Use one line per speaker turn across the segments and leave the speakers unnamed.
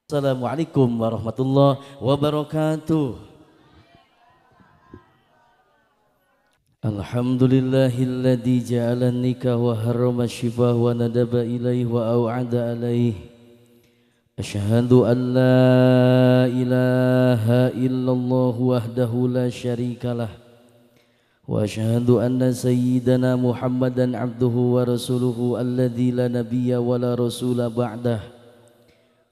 Assalamualaikum warahmatullahi wabarakatuh. Alhamdulillahilladzi ja'ala nikah wa harrama syifah wa nadaba ilaih wa au'ada alaih. Asyhadu an la ilaha illallah wahdahu la syarikalah. Wa asyhadu anna sayyidana Muhammadan abduhu wa rasuluhu alladzi la nabiyya wa la rasula ba'dah.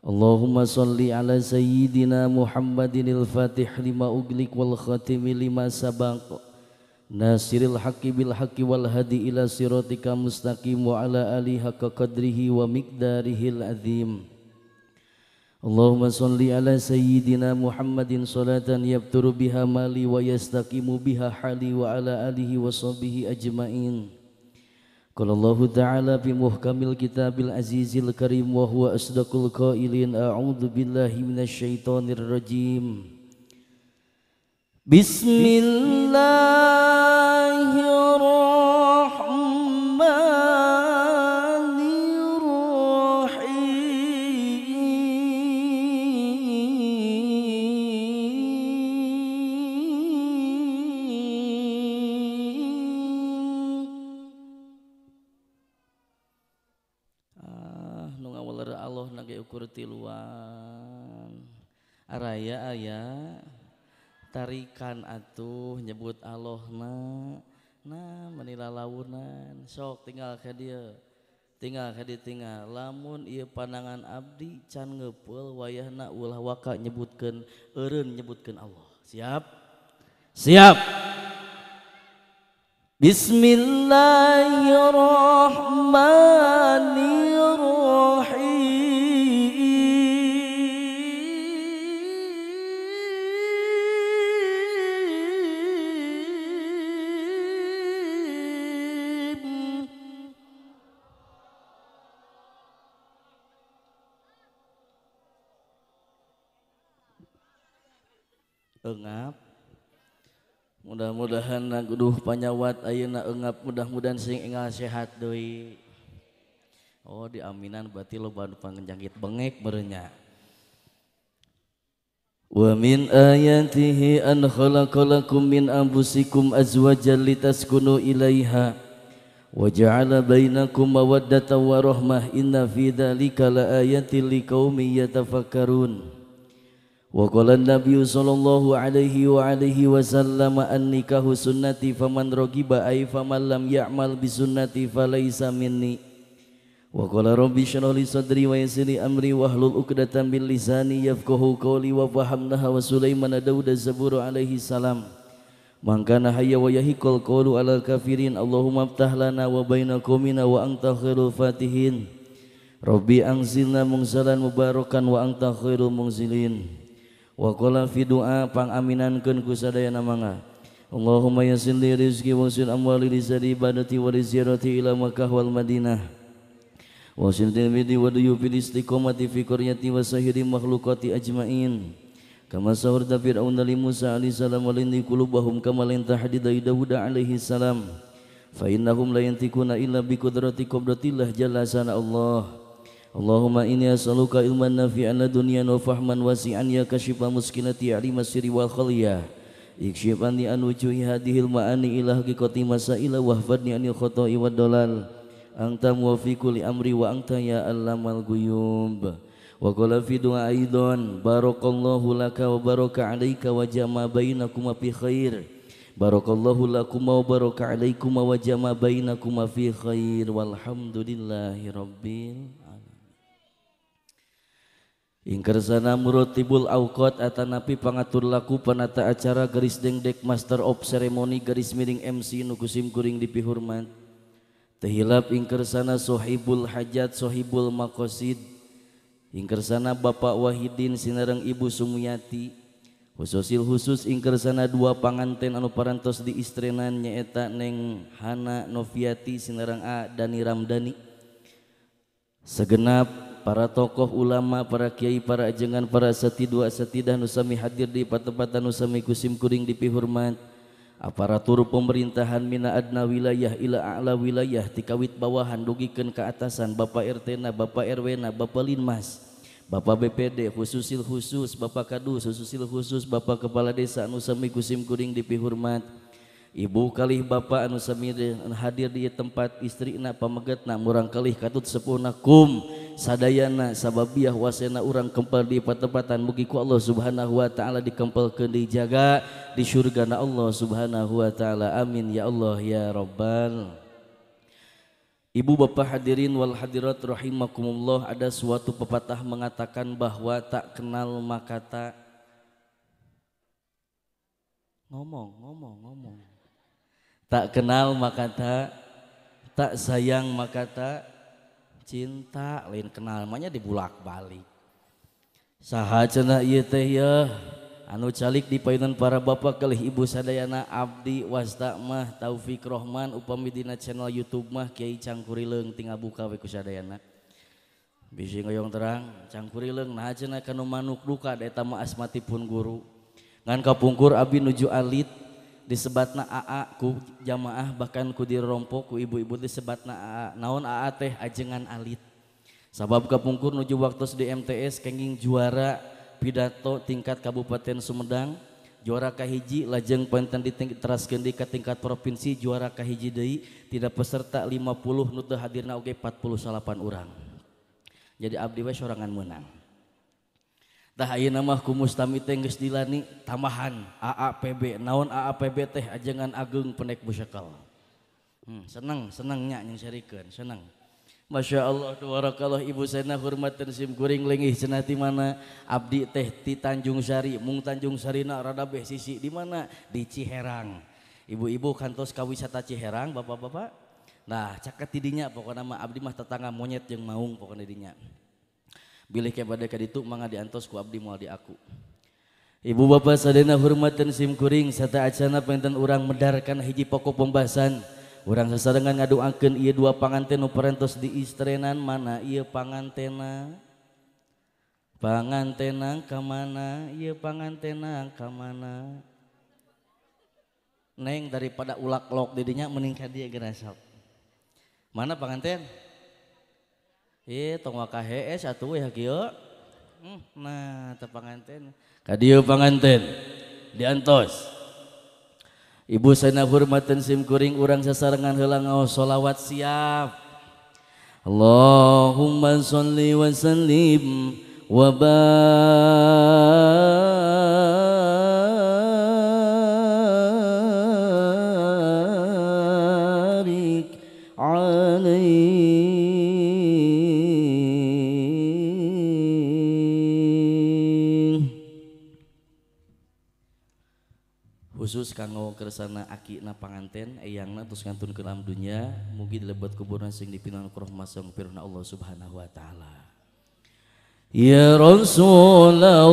Allahumma salli ala sayyidina Muhammadinil fatih lima uglik wal khatimi lima sabaq nasiril haqqi bil haqqi wal hadi ila siratika mustaqim wa ala alihi haqqa qadrihi wa miqdarihil azim. Allahumma salli ala sayyidina Muhammadin salatan yabturu biha mali wa yastaqimu biha hali wa ala alihi wa sahbihi ajma'in. Qala Allah Ta'ala fi muhkamil kitabil azizil karim wa huwa asdaqul qailin a'udzu billahi minasy syaithanir rajim. Allah nage ukur tiluan araya aya tarikan atuh nyebut Allah nah menila lawunan sok tinggal ka dieu tinggal lamun ieu pandangan abdi can ngeupel wayahna ulah waka nyebutkeun eureun nyebutkeun Allah. Siap Bismillahirrahmanirrahim. Engap mudah-mudahan naguduh panyawat ayeuna engap mudah-mudahan sing enggal sehat deui. Oh diaminan berarti loba anu pangenjangit bengek berenya. Wa min ayatihi an khalaqalakum min anfusikum azwajan litaskunu ilaiha wa ja'ala bainakum mawaddatan wa rahmah inna fi dzalika laayatin liqaumin yatafakkarun. Wa qala an-nabiy sallallahu alaihi wasallam an-nikahu sunnati faman ragiba ay faman lam ya'mal bi sunnati falaysa minni. Wa qala rabbi shrah li sadri wa yassir li amri wahlul 'uqdatam min lisani yafqahu qawli wa fahamnaha wa Sulaiman Daud az-Zabur alaihi salam. Man kana hayya wa yahiqul qawlu alal kafirin Allahumma aftah lana wa baina qaumina wa anta khairul fatihin. Rabbi anzilna munzalan mubarakan wa anta khairul munzilin. Wa qala fi du'a pangaminankeun ku sadayana mangga Allahumma yassir li rizqi wa yassir amwali li sari ibadati wa li ziyarati ila Makkah wal Madinah wa yassir tilmidi wa duyubil istiqomati fi qaryati wa sahiri makhluqati ajmain kama sahurta fir'aun li Musa alaihi salam wa lindi qulubahum kama lintahdi Daud alaihi salam fa innahum la yantikuna illa bi qudrati qadratillah jalla sana Allah. Allahumma inni as'aluka ilman nafi'an ladunyan wa fahman wasi'an ya kashifa muskilati alima sirri wal khaliyah ikshifan li an wujuhi hadihil ma'ani ila haqiqati masaila wahfadni anil khoto'i wad dolal anta muwafiqu li amri wa anta ya allamal ghuyub. Wa qala fi du'a aidan barakallahu laka wa baraka alaika wa jama bainakuma fi khair barakallahu lakuma wa baraka alaikuma wa jama bainakuma fi khair walhamdulillahi rabbil ingkersana murotibul awqat atanapi pangatur laku panata acara garis dengdek master of ceremony garis miring MC nukusim kuring dipihormat tehilap ingkersana sohibul hajat sohibul makosid ingkersana Bapak Wahidin sinareng Ibu Sumiyati khususil khusus ingkersana dua panganten anu parantos di istrenan nyaeta Neng Hana Noviati sinareng A Dani Ramdhani segenap para tokoh ulama, para kiai, para ajengan, para satidua satidah nusami hadir di patempatan nusami kusim kuring dipihormat aparatur pemerintahan mina adna wilayah ila a'la wilayah tikawit bawahan dugikeun ka atasan Bapak RT na Bapak RW na Bapak Linmas Bapak BPD khususil khusus, Bapak Kadus khususil khusus, Bapak Kepala Desa anu sami kusim kuring dipihormat, Ibu kalih Bapak anu sami hadir di tempat istrina pamegetna murang kalih katut sepuhna kum sadayana sababiah wasena urang kempel di patepatan mugi ku Allah Subhanahu wa taala dikempelkeun dijaga di surgana Allah Subhanahu wa taala. Amin ya Allah ya rabbal. Ibu bapak hadirin wal hadirat rahimakumullah, ada suatu pepatah mengatakan bahwa tak kenal maka tak ngomong. Tak kenal maka tak sayang maka tak cinta, lain kenal namanya dibulak-balik. Saha cenah ieu teh ya anu calik di payunan para bapak kalih ibu sadayana abdi wasta mah Taufik Rohman upami dina channel YouTube mah Kiai Cangkurileung tinggal buka we ku sadayana. Bisi ngoyong terang Cangkurileung nah cenah kanu manuk duka eta mah asmatipun guru. Ngan kapungkur abdi nuju alit disebatna AA ku jamaah bahkan ku dirompo ku ibu-ibu disebatna AA. Naon AA teh ajengan alit. Sabab kapungkur nuju waktos di MTS kenging juara pidato tingkat Kabupaten Sumedang, juara kahiji lajeng panten diteraskeun di tingkat provinsi juara kahiji deui, tidak peserta 50 nu teu hadirna oge 48 urang. Jadi abdi we sorangan meunang. Tah ayeuna mah ku mustami teh geus dilani tamahan AAPB. Naon AAPB teh ajengan ageung pendek musyakal. Seneng nya nyarikeun, seneng. Masya Allah, tabarakallah ibu saya hormatan sim kuring lengih cenah di mana abdi teh di Tanjung Sari, mung Tanjung Sarina rada beh sisi di mana di Ciherang. Ibu-ibu kantos kawisata Ciherang, bapak-bapak. Nah, caket tidinya pokokna mah abdi mah tetangga monyet jeung maung pokokna dinya. Bilih ke bade ka ditu mangga diantos ku abdi moal di aku. Ibu bapak sadayana hormatan sim kuring sarta acana penten urang medarkan hiji pokok pembahasan. Urang sasarengan ngaduakeun ieu dua panganten nu parentos di istrenan mana ieu pangantena? Pangantena ka mana? Ieu pangantena ka mana? Neng daripada ulak lok didinya mending ka dieu geura sok. Mana panganten? Tong wa ka hees atuh we kieu. Nah, teu panganten. Ka dieu panganten diantos. Ibu saya hormatan sim kuring urang sasarengan heula ngaos sholawat siap. Allahumma sholli wa sallim wa barik alaihi. Khusus kanggo kersana akina panganten eyangna terus ngantun ke dalam dunia mugi dilebet kuburan sing dipinaun ku rahmat sang pirna Allah Subhanahu wa taala. Ya Rasulullah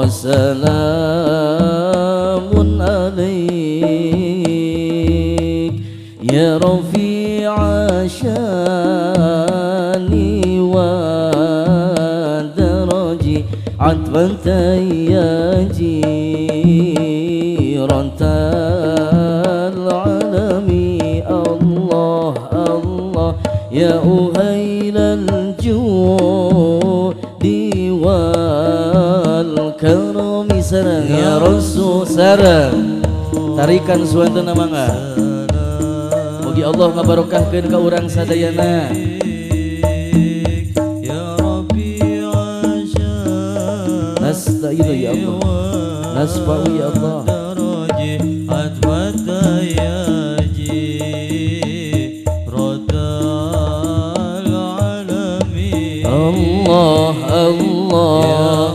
salamun alaik ya rafi'a syani wa daraji atban tayyaji العالمين الله الله يا أهيل الجود والكرم sareng ya Rasul sareng tarikan suantana mangga mugi Allah ngabarokahkeun ka urang sadayana. Nasta'inu ya Allah, nasfa'u ya Allah. Allah Allah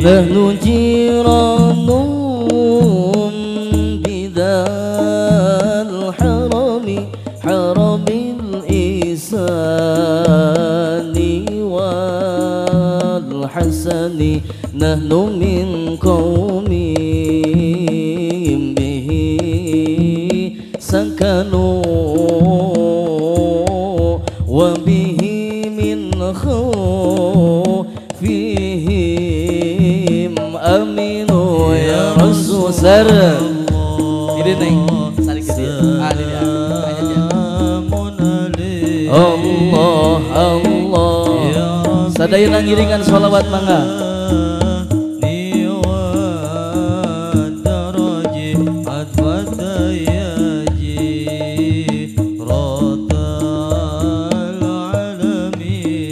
nahnu jiranum bidal harami haramil isani wal hasani nahnu min qaumin bihi sakanu wa bihi min khawfihim aminu ya Rasul sareng. Ini neng Allah Allah sadayana ngiringan sholawat mangga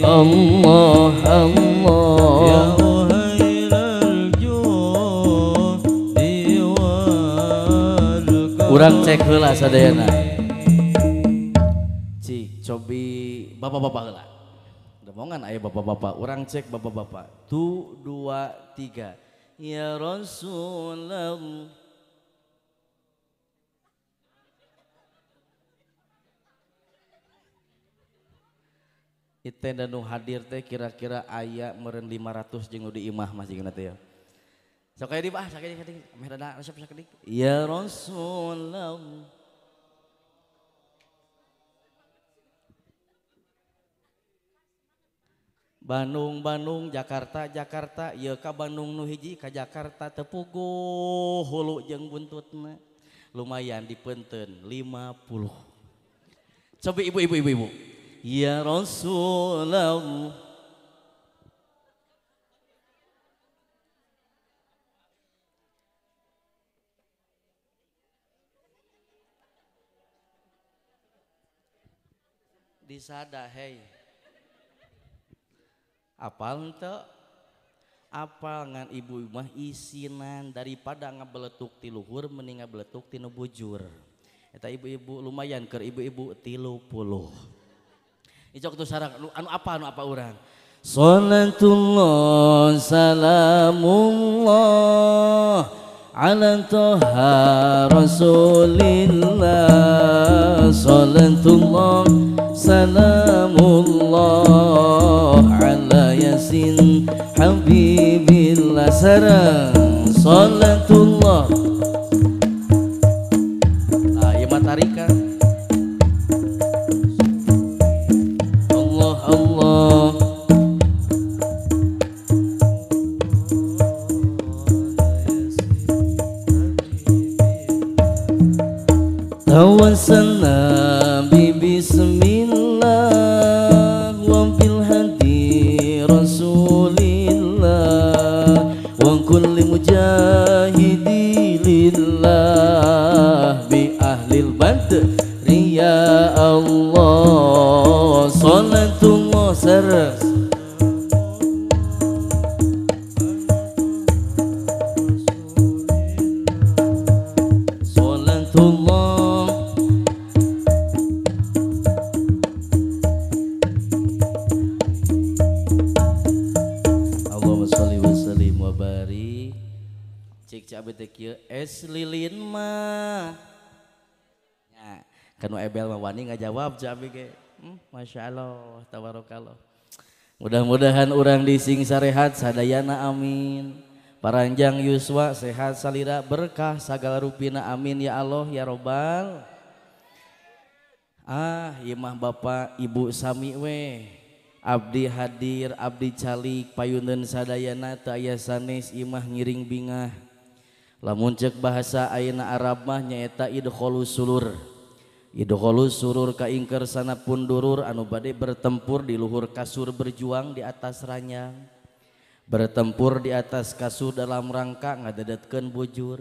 Allah Allah ya uhailal judi wal urang cek heula sadayana cik cobi bapak-bapak heula demongan aya bapak-bapak urang cek bapak-bapak 2 3 ya Rasulullah Itenda nu hadir teh kira-kira aya meureun 500 jeung nu di imah masih geuna teh ya. Sok aya di bah sakidik meh rada resep sakidik. Ya Rasulullah. Bandung Jakarta ieu ka Bandung nu hiji ka Jakarta teu puguh hulu jeung buntutna. Lumayan dipeunteun 50. Coba ibu. Ya Rasulullah disada hei apal henteu apal ngan ibu mah isinan daripada ngabeletuk ti luhur mending ngabeletuk ti nu bujur eta ibu-ibu lumayan keur ibu-ibu 30 Icok tuh sarang anu apa urang Salatullah salamullah ala toha rasulillah Salatullah salamullah ala yasin habibillah sarang Salatullah ieu mah tarika Allah tawassalna bi bismillah wa bil hadi rasulillah wa kulli mujahidi lillah bi ahlil badri ya Allah salatullah saras salatullah Allahumma sholli wa sallim wa barik cik abdi teh kieu es lilin mah kanu ebel mah wani ngajawab cabi ge Masya Allah tabarakallah mudah-mudahan urang dising sarehat sadayana amin paranjang yuswa sehat salira berkah sagala rupina amin ya Allah ya robbal ieu mah bapak ibu sami we abdi hadir abdi calik payuneun sadayana teu aya sanes ieu mah ngiring bingah lamun ceuk bahasa ayeuna Arab mah nyaeta idkholus sulur idkholus surur kaingker sanapun durur anu bade bertempur di luhur kasur berjuang di atas ranjang bertempur di atas kasur dalam rangka ngadedetkeun bujur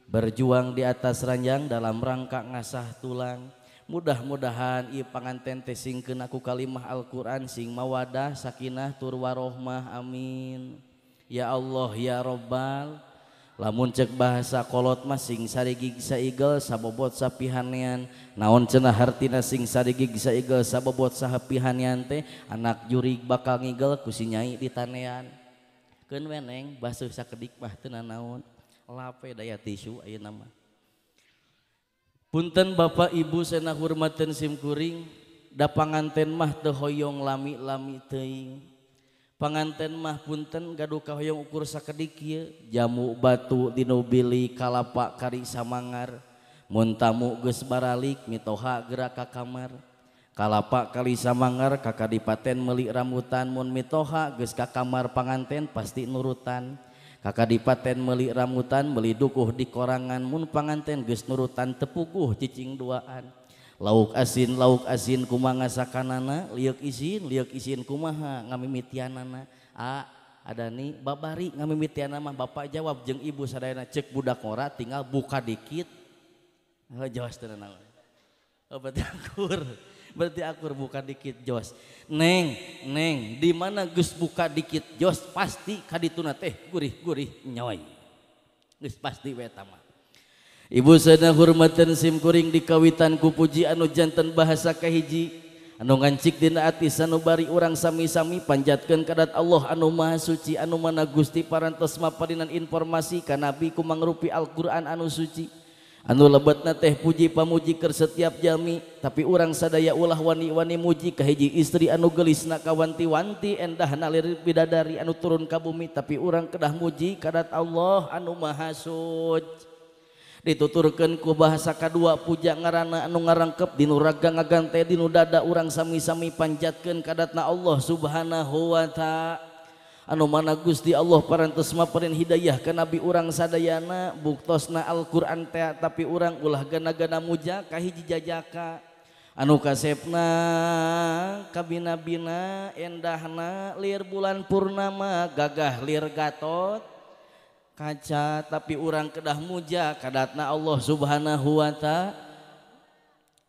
berjuang di atas ranjang dalam rangka ngasah tulang mudah-mudahan ieu panganten teh singkeun aku kalimah Al-Qur'an sing mawadah sakinah tur warohmah amin ya Allah ya Rabbal lamun cek bahasa kolot mah sing sarigig saigel sabobot sapihanean naon cenah hartina sing sarigig saigel sabobot sahapihanean teh anak jurig bakal ngigel ku si nyai di tanean keun weneng basuh sakedik mah teu nanaon lape daya tisu ayeuna mah punten bapak ibu cenah hormateun simkuring da panganten mah teu hoyong lami-lami teuing panganten mah punten gaduh kahoyong ukur sakedik ieu jamu batu dinu bili kalapa kari samangar mun tamu geus baralik mitoha geura ka kamar kalapa kali samangar ka kadipaten meuli rambutan mun mitoha geus ka kamar panganten pasti nurutan Kakadipaten meuli ramutan meuli dukuh di korangan mun panganten geus nurutan tepuguh cicing duaan. Lauk asin kumaha sakanana liuk isin kumaha ngamimitianana. Ada nih babari ngamimitianana mah bapak jawab jeung ibu sadayana cek budak ngora tinggal buka dikit. Jos teu naon. Berarti akur buka dikit jos. Neng di mana geus buka dikit jos pasti kadituna teh gurih nyoy. Geus pasti we eta mah. Ibu sana hormatan sim kuring dikawitan ku puji anu janten bahasa kahiji anu ngancik dina ati sanubari urang sami-sami panjatkeun kadat Allah anu maha suci anu mana Gusti parantos maparinan informasi ka nabi ku mangrupi Al-Qur'an anu suci anu lebetna teh puji pamuji keur setiap jami tapi urang sadaya ulah wani-wani muji ka hiji istri anu gelisna kawanti-wanti endahna lir bidadari anu turun ka bumi tapi urang kedah muji kadat Allah anu maha suci dituturkeun ku bahasa kadua puja ngaranna anu ngarangkep dinu raga ngagante dinu dada urang sami-sami panjatkeun kadatna Allah Subhanahu wa ta'ala anu mana Gusti Allah parantos maparin hidayah ka nabi urang sadayana buktosna Al-Qur'an teh tapi urang ulah gana-gana muja ka hiji jajaka anu kasepna kabina-bina endahna lir bulan purnama gagah lir gatot kaca tapi urang kedah muja kadatna Allah Subhanahu wa ta'ala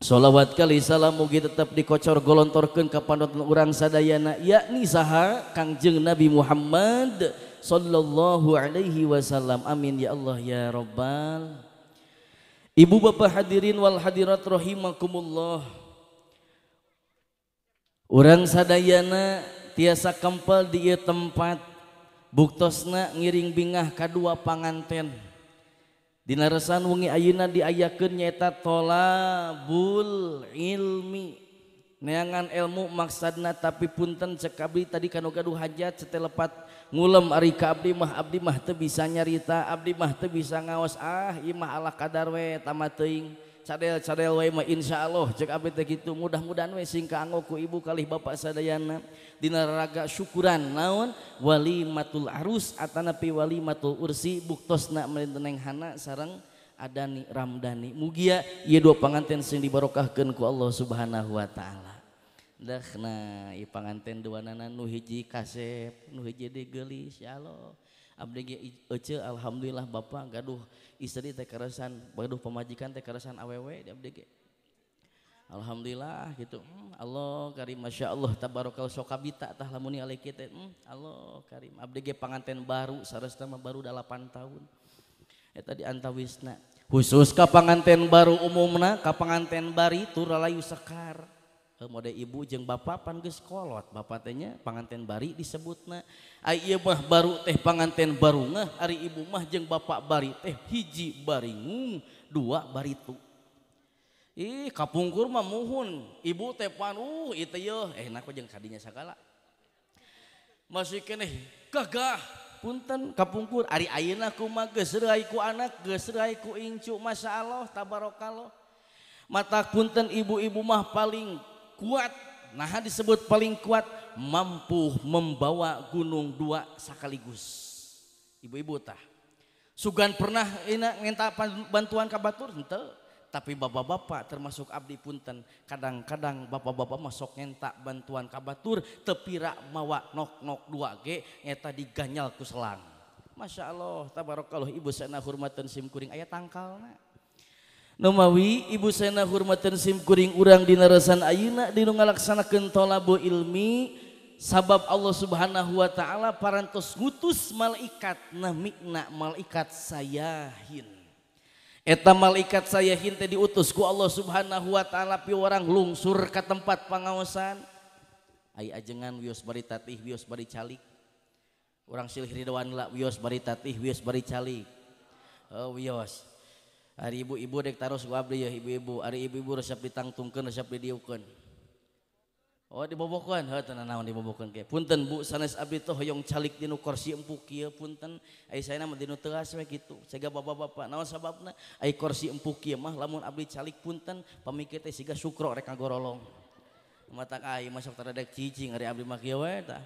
sholawat kali salam mugi tetap dikocor golontorkeun ka panuntun urang sadayana yakni saha Kangjeng Nabi Muhammad sallallahu alaihi wasallam amin ya Allah ya rabbal. Ibu bapak hadirin wal hadirat rahimakumullah, urang sadayana tiasa kempel di ieu tempat buktosna ngiring bingah kadua panganten dina resan wengi ayeuna diayakeun nyaeta tolabul ilmi neangan ilmu maksadna tapi punten cek abdi tadi kanu gaduh hajat setelepat ngulem ari ka abdi mah teu bisa nyarita abdi mah teu bisa ngaos ieu mah ala kadar we tamat teuing cadel we mah insyaallah cek abdi teh kitu mudah-mudahan we sing kaanggo ku ibu kalih bapak sadayana dina raga syukuran naon walimatul arus atanapi walimatul ursi buktosna melenteneng hana sareng adani ramdani mugia ieu dua panganten sing dibarokahkeun ku Allah Subhanahu wa taala. Dahna ieu panganten duanana nu hiji kasep nu hiji digeulis ya Allah abdi ge ece alhamdulillah bapak gaduh istri teh karesan gaduh pamajikan teh karesan awewe di abdi ge alhamdulillah gitu. Allah karim masya Allah tabarakal sokabita tah lamun alih kita Allah karim abdi ge panganten baru saresta mah baru 8 tahun eta di antawisna khusus ka panganten baru umumna ka panganten bari tur lalayu sekar mode ibu jeung bapak pan geus kolot bapak teh nya panganten bari disebutna ai ieu mah baru teh panganten baru ngah ari ibu mah jeung bapak bari teh hiji baringung dua baritu. Kapungkur mah muhun ibu teh pan itu yeuh enak jeung kadinya sagala masih keneh gagah punten kapungkur ari ayeuna kumaha geus reuy ku anak geus reuy ku incu masyaallah tabarakallah mata punten ibu-ibu mah paling kuat nah disebut paling kuat mampu membawa gunung dua sekaligus ibu-ibu tah sugan pernah ngenta bantuan ka batur henteu tapi bapak-bapak termasuk abdi punten kadang-kadang bapak-bapak masuk nyentak bantuan kabatur tepira mawa nok-nok 2G eta diganyal ku selang masya Allah tabarakallah ibu sana hormatan sim kuring aya tangkalna numawi ibu sana hormatan sim kuring urang dina resan ayeuna dinu ngalaksanakeun thalabul ilmi sabab Allah Subhanahu wa taala parantos ngutus malaikat namina malaikat sayahin. Eta malaikat sayahin teh diutus ku Allah Subhanahu wa taala pi orang lungsur ka tempat pangaosan. Ai ajengan wios bari tatih wios bari calik. Urang silih ridwan la wios bari tatih wios bari calik. Wios. Ari ibu-ibu dek taros ku abdi ya ibu-ibu. Ari ibu-ibu resep ditangtungkeun resep didieukeun. Dibobokeun heuh teu naon dibobokeun ge. Punten Bu sanes abdi teh hoyong calik dinu kursi empuk kieu punten. Ai saena mah dinu teuas we kitu. Siga bapak-bapak naon sababna? Ai kursi empuk kieu mah lamun abdi calik punten pamikir teh siga sukro rek ngagorolong. Matak ai masuk taradek cicing ari abdi mah kieu we tah.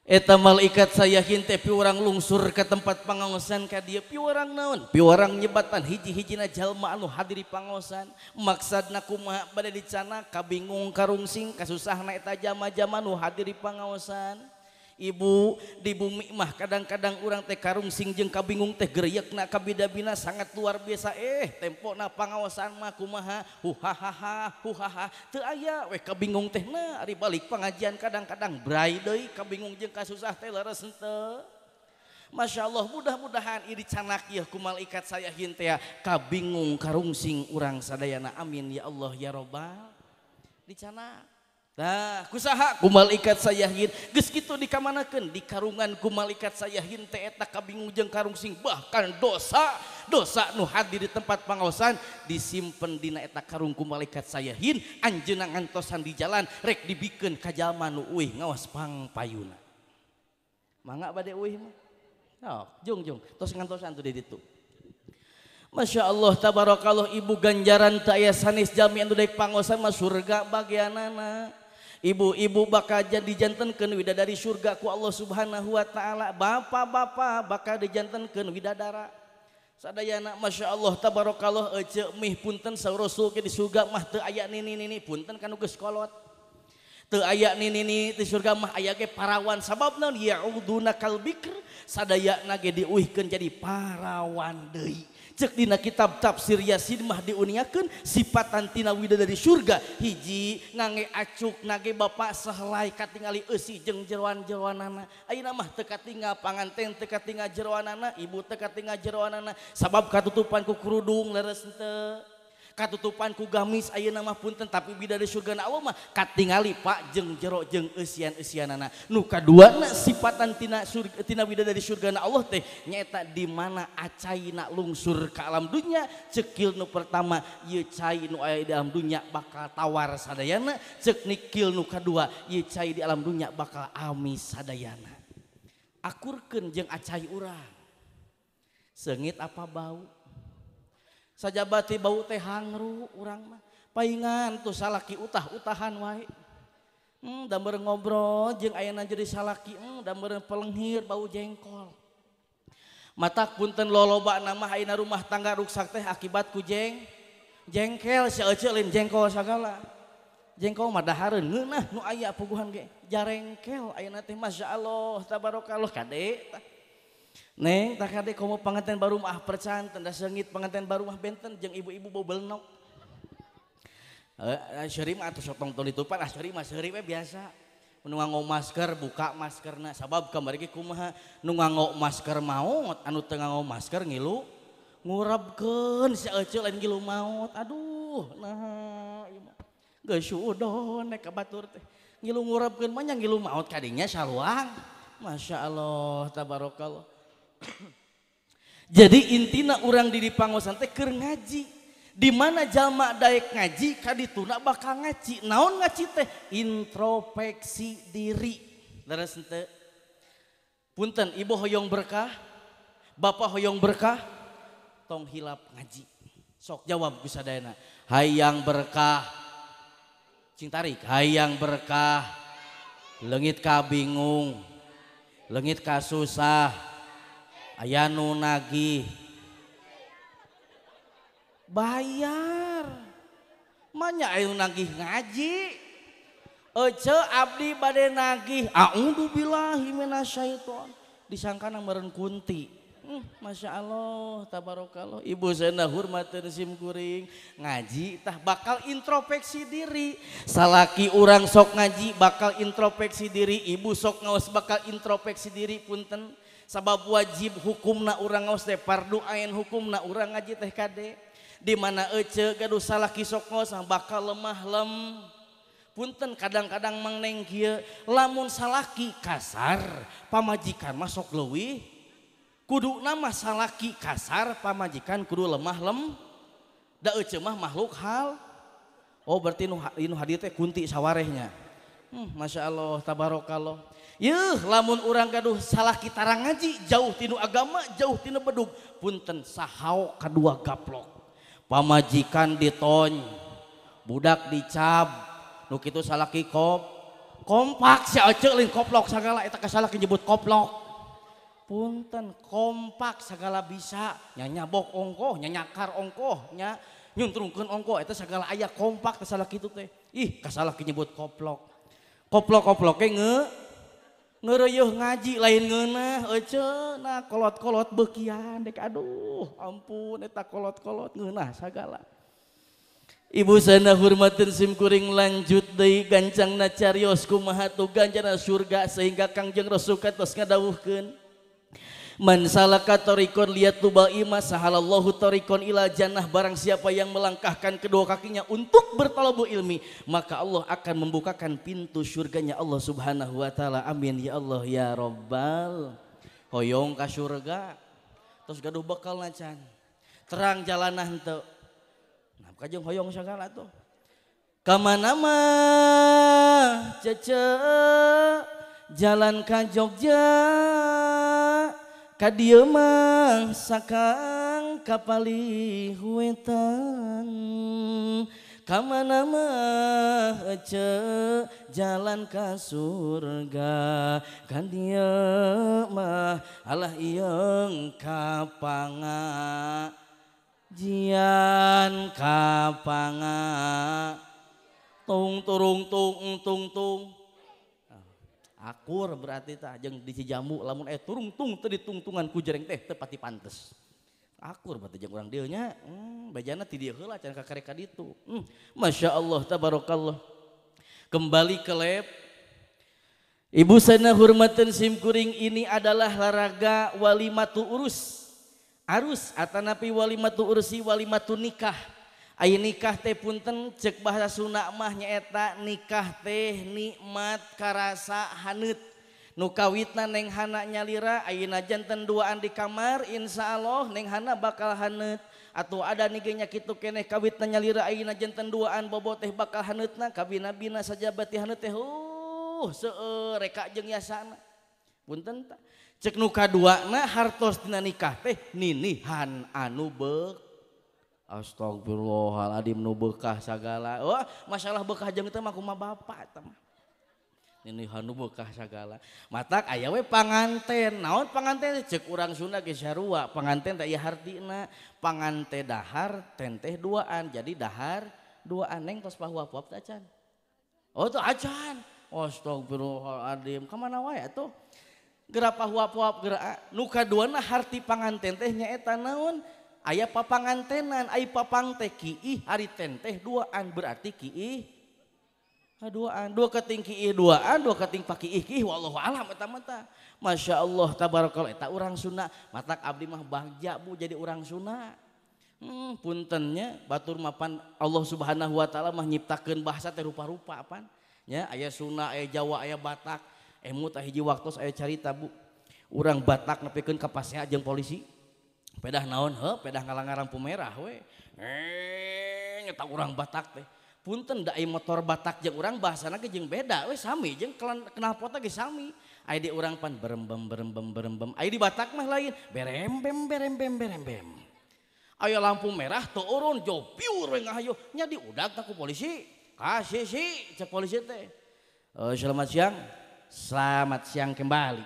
Eta malaikat saya hinte piurang lungsur ke tempat pangaosan ka dia piurang naon piurang nyebatan hiji-hijina jalma anu hadiri pangaosan maksudna kumaha bade dicana kabingung karungsing kasusahna eta jama-jama nu hadiri pangaosan. Ibu di bumi mah kadang-kadang urang teh karungsing jeung kabingung teh gereyeukna kabida-bina sangat luar biasa tempona pangaosan mah kumaha huhaha teu aya we kabingung teh na ari balik pengajian kadang-kadang brai deui kabingung jeung kasusah teh leres henteu. Masya Allah mudah-mudahan iri canak ya ku malaikat saya hintea kabingung karungsing urang sadayana amin ya Allah ya Robbal dicanak. Nah, kusaha ku malaikat sayahin geus kitu dikamanakeun di karungan ku malaikat sayahin teh eta kabingung jeung karungsing bahkan dosa nu hadir di tempat pangaosan disimpen dina eta karung ku malaikat sayahin anjeunna ngantosan di jalan rek dibikeun ka jalma nu euih ngaos pangpayuna. Mangga bade euih mah. Oh, jung tos ngantosan tuh di ditu. Masya Allah tabarakallah ibu ganjaran teu aya sanes jalmi anu daek pangaosan mah surga bagianana. Ibu-ibu bakal dijantenkeun widadari surga ku Allah Subhanahu wa taala. Bapak-bapak bakal dijantenkeun widadara. Sadayana Masya Allah tabarakallah ece mih punten saur Rasul ke di surga mah teu aya nini punten kanu geus kolot. Teu aya nini di surga mah aya ge parawan sabab naon ya'uduna kal bikr sadayana ge diuihkeun jadi parawan deui. Cek dina kitab tafsir Yasin mah diuniakeun sifatan tina widadari surga hiji ngange acuk nage bapak sahelai katingali eusi jeung jeroan-jeroanana ayeuna mah teu katingal panganten teu katingal jeroanana ibu teu katingal jeroanana sabab katutupan ku kerudung leres henteu katutupan ku gamis ayeuna mah punten tapi bidadari surgana Allah mah katingali pak jeung jero jeung eusian-eusianana. Nu kaduana sifatan tina bidadari surgana Allah teh nyaeta di mana acaina lungsur ka alam dunya cekil nu pertama ieu cai nu aya di alam dunya bakal tawar sadayana cek nikil nu kadua ieu cai di alam dunya bakal amis sadayana. Akurkeun jeung acai urang seungit apa bau sajabati bau teh hangru urang mah paingan tuh salaki utah-utahan wae da meureun ngobrol jeung ayeuna jadi salaki da meureun pelenghir bau jengkol matak punten lolobana mah ayeuna rumah tangga ruksak teh akibat ku jengkel saeuceuk lain jengkol sagala jengkol mah dahareun ngeunah nu aya puguhan ge jarengkel ayeuna teh masyaallah tabarakallah kade Neng tak kade komo panganten baru mah percan tanda seungit panganten baru mah benten jeung ibu-ibu bau belenok. Asyari mah atuh sotong tong ditupan asyari mah seuri we biasa. Nu nganggo masker buka maskerna sabab kamari ge kumaha nu nganggo masker maot anu teu nganggo masker ngilu ngurabkeun saeuceuk lain ngilu maot. Aduh nah ieu mah geus udon nek ka batur teh. Ngilu ngurabkeun mah nya ngilu maot kadinya saluang. Masya Allah tabarakallah. Jadi intina urang di pangosan teh keur ngaji di mana jalma daek ngaji kadituna bakal ngaji naon ngaji teh introspeksi diri leres henteu punten ibu hoyong berkah bapak hoyong berkah tong hilap ngaji sok jawab ku sadayana hayang berkah cing tarik hayang berkah leungit ka bingung leungit ka susah aya nu nagih bayar manya aya nu nagih ngaji ece abdi bade nagih a'udzubillahi minasyaiton disangkana meureun kunti Masya Allah tabarakallah ibu sana hormateun sim kuring ngaji tah bakal introspeksi diri salaki urang sok ngaji bakal introspeksi diri ibu sok ngaos bakal introspeksi diri punten sabab wajib hukumna urang ngaos teh fardu ain hukumna urang ngaji teh kade di mana ece gaduh salaki sok ngaos bakal lemah punten kadang-kadang mengneng kieu lamun salaki kasar pamajikan mah sok leuwih kuduna mah salaki kasar pamajikan kudu lemah da ece mah makhluk hal oh berarti nu hadir teh kunti sawarehnya Masya Allah tabarakallah yeuh lamun urang gaduh salah kitara ngaji jauh tinu agama jauh tinu bedug punten sahau kadua gaplok pamajikan ditony budak dicab nu kitu salaki
kompak si Aceh lain koplok segala eta kasalah nyebut koplok. Punten kompak segala bisa nyanyabok ongkoh nyanyakar ongkoh nya nyuntrungkeun ongkoh eta segala aya kompak kasalah kitu teh. Ih kasalah nyebut koplok. Koplok-koplok ge ngeureuh ngaji lain ngeunah eceuna kolot-kolot beukian dek aduh ampun eta kolot-kolot ngeunah sagala. Ibu sana hormatin simkuring lanjut deui gancangna carios kumaha tu ganjana surga sehingga Kangjeng Rasul katos ngadawuhkeun man salaka tariqon liyatuba ima sahalallahu tariqon ila jannah barang siapa yang melangkahkan kedua kakinya untuk bertalabu ilmi maka Allah akan membukakan pintu surganya Allah Subhanahu wa taala amin ya Allah ya Rabbal hoyong ka surga terus gaduh bekal can terang jalanah henteu kajeng hoyong segala tuh kamana mah cece jalan ka Jogja ka dieu mah sakang kapali huetan kamana mah cece jalan ka surga ka dieu mah alah ieung kapanga jian kapanga tung turung tung akur berarti tah jeung di Cijamu lamun turung tung teu ditungtungan ku jereng teh teu pati pantes akur berarti jeung urang dieu nya bajana ti dieu heula can ka kareka ditu Masya Allah tabarakallah kembali ke lab ibu sana hormatan simkuring ini adalah olahraga walimatu urus arus atanapi walimatu ursi walimatu nikah aya nikah teh punten cek bahasa Sunda mah nyaeta nikah teh nikmat karasa haneut nu kawitna neng hana nyalira ayeuna janten duaan di kamar insyaallah neng hana bakal haneut atuh ada nigenya kitu keneh kawitna nyalira ayeuna janten duaan bobo teh bakal haneutna kabina-bina saja bati haneut teh seueur reka jeung yasana punten tah cek nu kaduana hartos dina nikah teh ninihan anu beuk astagfirullahaladzim nu beukah sagala wah masalah beukah jeung teh mah kumaha bapak eta mah ninihan nu beukah sagala matak aya we panganten naon panganten cek urang Sunda ge sarua panganten teh ieu hartina panganten dahar tenteh duaan jadi dahar duaan neng tos pahuap-huap teh acan oh tuh acan astagfirullahaladzim ka mana wae atuh geura pahuap-huap geura nu kaduana harti panganten teh nyaeta naon aya papangantenan aya papang teh kiih hari tenteh duaan berarti kiih duaan dua keting kiih duaan dua keting pakiih kiih wallahu alam eta mah tah Masya Allah tabarakallah eta urang Sunda matak abdi mah bagja Bu jadi urang Sunda puntennya batur mapan Allah Subhanahu wa taala mah nyiptakeun bahasa teh rupa-rupa pan nya aya Sunda aya Jawa aya Batak emut hiji waktu saya carita Bu urang Batak nepikeun ka pasea jeung polisi pedah naon pedah ngalangan lampu merah we nyata urang Batak teh punten da aya motor Batak jeung urang bahasana ge jeung beda we sami jeung knalpotna ge sami aya di urang pan berembem aya di Batak mah lain berembem aya lampu merah teu urun jopiur we ngahayu nya diudag ta ku polisi kasih si cek polisi teh Selamat siang kembali.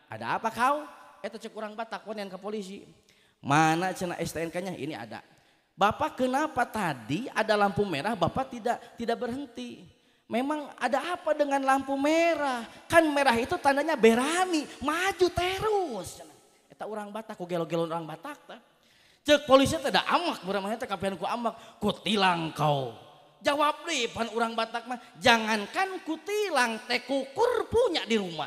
Ada apa kau? Eta cek urang Batak ponean ke polisi. Mana cenah STNK-nya? Ini ada. Bapak kenapa tadi ada lampu merah Bapak tidak berhenti? Memang ada apa dengan lampu merah? Kan merah itu tandanya berani, maju terus. Eta urang Batak ku gelo-gelo urang Batak tah. Cek polisi teh da amak urang mah teh kapian ku amak, ku tilang kau. Jawab deh pan urang Batak mah jangankan kutilang teh kukur punya di rumah.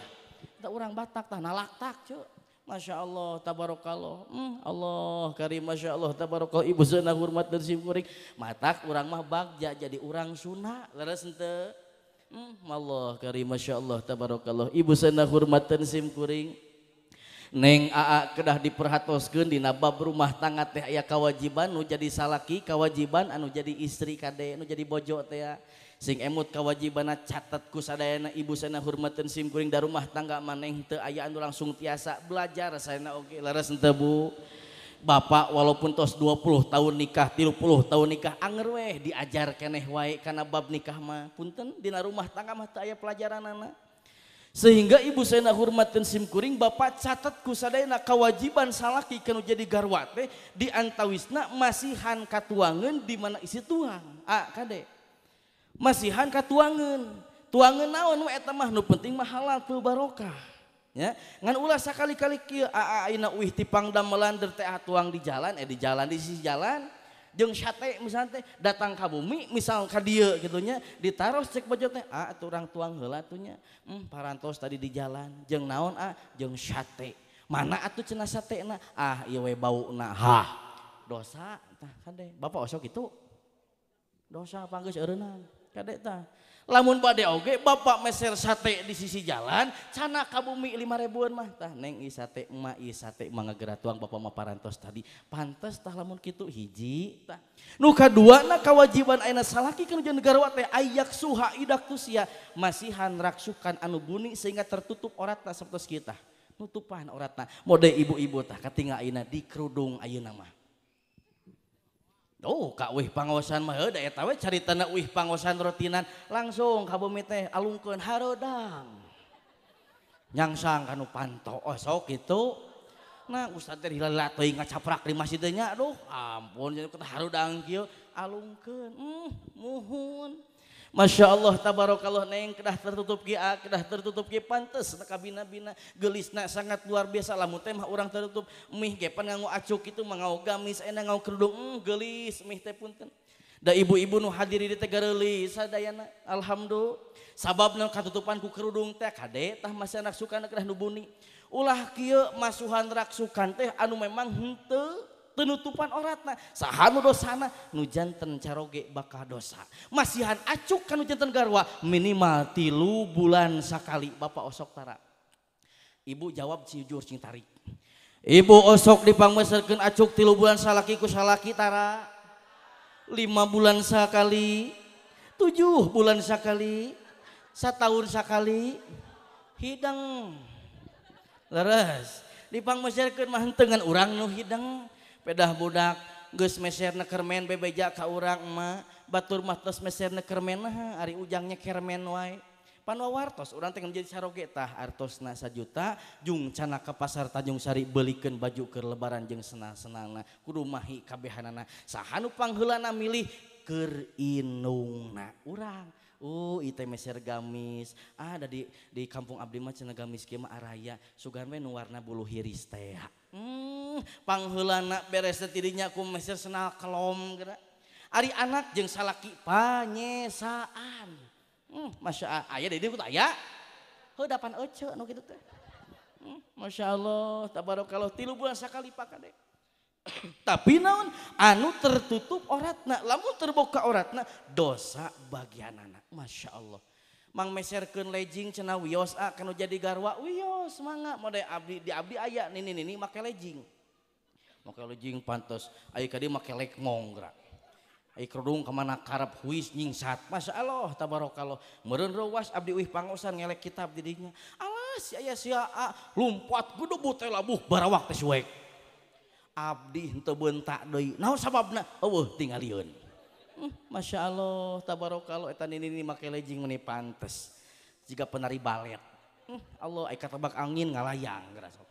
Kita urang Batak tah nalaktak cuy. Masya Allah tabarakallah. Allah karim Masya Allah tabarakallah. Ibu sana hormat dan simkuring. Matak urang mah bagja jadi urang Sunda. Leres ente. Allah karim Masya Allah tabarakallah. Ibu sana hormat dan simkuring. Neng AA kedah diperhatoskeun dina bab rumah tangga teh aya kewajiban nu jadi salaki kewajiban anu jadi istri kade nu jadi bojo teh sing emut kewajibanna catat ku sadayana ibu sana hormateun simkuring da rumah tangga maneh teu aya anu langsung tiasa belajar saena oge leres henteu Bu Bapak walaupun tos 20 tahun nikah 30 tahun nikah anger weh diajar keneh wae karena bab nikah mah punten dina rumah tangga mah teu aya pelajaranana. Sehingga ibu saya hormatkeun simkuring bapak catat ku sadayana kewajiban salaki kanu jadi garwa teh di antawisna masihan katuangeun di mana isi tuang. Kade. Masihan katuangeun. Tuangeun naon we eta mah nu penting mah halal teu barokah. Ya, ngan ulah sakali-kali kieu aina uih ti pangdamelan teh tuang di jalan di sisi jalan jeung sate misalnya teh datang ka bumi misal ka dieu kitu nya ditaros cek baju teh atuh urang tuang heula atuh nya parantos tadi di jalan jeung naon jeung sate mana atuh cenah satena ieu we bauna dosa tah kade bapak osok itu dosa panggeus eureunang kade tah lamun bade oge bapak meser sate di sisi jalan cana ka bumi 5.000-an mah tah neng ieu sate mah ngagera tuang bapak mah parantos tadi pantes tah lamun kitu hiji tah nu kaduana kewajiban ayeuna salaki kana jeung garwa teh ayak suha idak tusia masihan raksukan anu buni sehingga tertutup oratna sapertos kita nutupan oratna mode ibu-ibu tah katingal ayeuna di kerudung ayeuna mah. Kak wih pangosan mah da eta we caritana wih pangosan rotinan langsung ka bumi teh alungkeun hareudang. Nyangsang kanu panto sok kitu. Nah ustad teh hilala teuing ngacaprak di masjid teh nya aduh ampun jadi hareudang kieu alungkeun. Muhun. Masya Allah tabarakallah neng kedah tertutup ge pantes kabina-bina gelisna sangat luar biasa lamun teh mah urang tertutup mih ge pan nganggo acuk kitu mah nganggo gamis ena nganggo kerudung gelis mih teh punten da ibu-ibu nu hadiri di teh gareulis sadayana alhamdulillah sababna katutupan ku kerudung teh kade tah masih anak sukan kedah nu buni ulah kieu masuhan raksukan teh anu memang henteu penutupan oratna saha nu dosana nu janten caroge bakal dosa masihan acuk kanu janten garwa minimal 3 bulan sakali bapak osok tara ibu jawab jujur cing tarik ibu osok dipangmeserkeun acuk 3 bulan salaki ku salaki tara 5 bulan sakali 7 bulan sakali 1 tahun sakali hidang leres dipangmeserkeun mah henteu ngan urang nu hidang pedah budak geus meserna kermen bebeja ka urang mah batur mah tos meserna kermen ari ujangnya kermen wae pan wawartos urang teh jadi saroge tah artosna 1 juta jung cana ka pasar Tanjung Sari beulikeun baju keur lebaran jeung senang-senangna kudu mahi kabehanana saha nu pangheulana milih keur inungna urang ieu meser gamis ada di kampung abdi mah cenah gamis kieu mah araya sugan we nu warna bulu hiris teh pangheulana beres tidinya ku meser senal kelom geura ari anak jeung salaki panyesaan masya Allah aya di dieu aya heudapan ece anu kitu teh masya Allah tabarakallah 3 bulan sakali pakade tapi naon anu tertutup oratna lamun terbuka oratna dosa bagianana masya Allah mang meserkeun legging cenah wios kanu jadi garwa wios mangga mode abdi di abdi aya nini make legging pantos aya ka dieu make lekmong geura aya kerudung kamana karep huis nyingsat masya Allah tabarakallah meureun ruas abdi uih pangosan ngelek kitab di dinya alah si aya sia lumpat gudu teh labuh barawak teh suek abdi henteu beuntak deui naon sababna eueuh tingalieun masya Allah tabarakallah eta nini make legging meuni pantes jiga penari balet Allah aya katebak angin ngalayang geura sok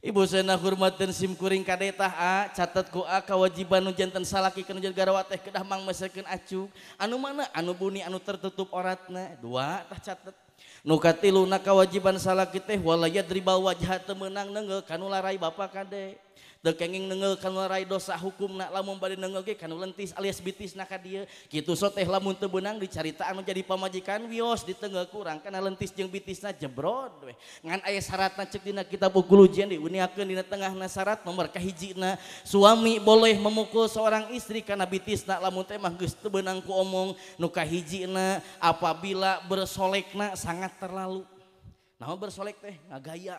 ibu sana hormatkeun simkuring kade tah catet ku kewajiban nu janten salaki kana jeung garwa teh kedah mangmeserkeun acuk anu mana anu buni anu tertutup oratna 2 tah catet nu katiluna kewajiban salaki teh wala yadribal wajha teu meunang neungeul kanu larai bapak kade teu kenging neungeul kanu larai dosa hukumna lamun bade neungeul ge kanu lentis alias bitisna ka dieu kitu so teh lamun teu beunang dicarita anu jadi pamajikan wios ditengeul kurang kana lentis jeung bitisna jebrod we ngan aya syaratna ceuk dina kitab Ugulujian diuniakeun dina tengahna syarat nomor kahijina suami boleh memukul seorang istri kana bitisna lamun teh mah geus teu beunang ku omong nu kahijina apabila bersolekna sangat terlalu naon bersolek teh ngagaya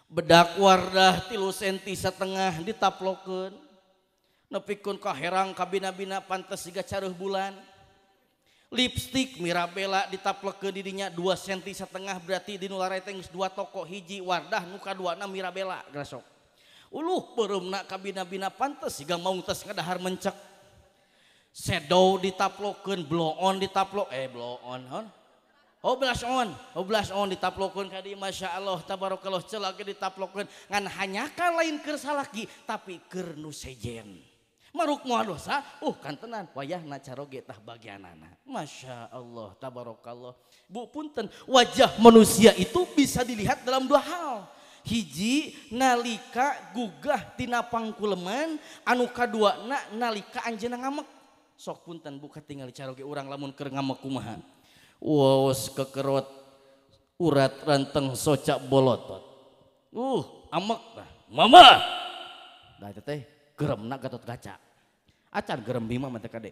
bedak wardah 3 senti setengah ditaplokeun nepikeun ka herang kabina-bina pantes siga careuh bulan lipstik Mirabella ditaplokeun di dinya 2 senti setengah berarti di nu larai teh geus 2 toko hiji wardah nu kaduana Mirabella grasok Uluh bereumna kabina-bina pantes siga mau tes ngadahar mencek. Shadow ditaplokeun, blow on ditaplok, blow on, hon. Blush on ditaplokeun ka dieu masya Allah tabarakallah ceula ge ditaplokeun ngan hanyakan lain keur salaki tapi keur nu sejen. Maruk moal dosa, kantenan wayahna caroge tah bagianana. Masya Allah tabarakallah. Bu punten, wajah manusia itu bisa dilihat dalam dua hal. Hiji nalika gugah tina pangkuleman, anu kaduana nalika anjeunna ngamek. Sok punten buka tinggal caroge urang lamun keur ngamek kumaha. Waos kekerot urat ranteng socak bolotot. Amek dah. Mama. Da teh geremna Gatot Kaca. Acan gerem bima mah teh kade.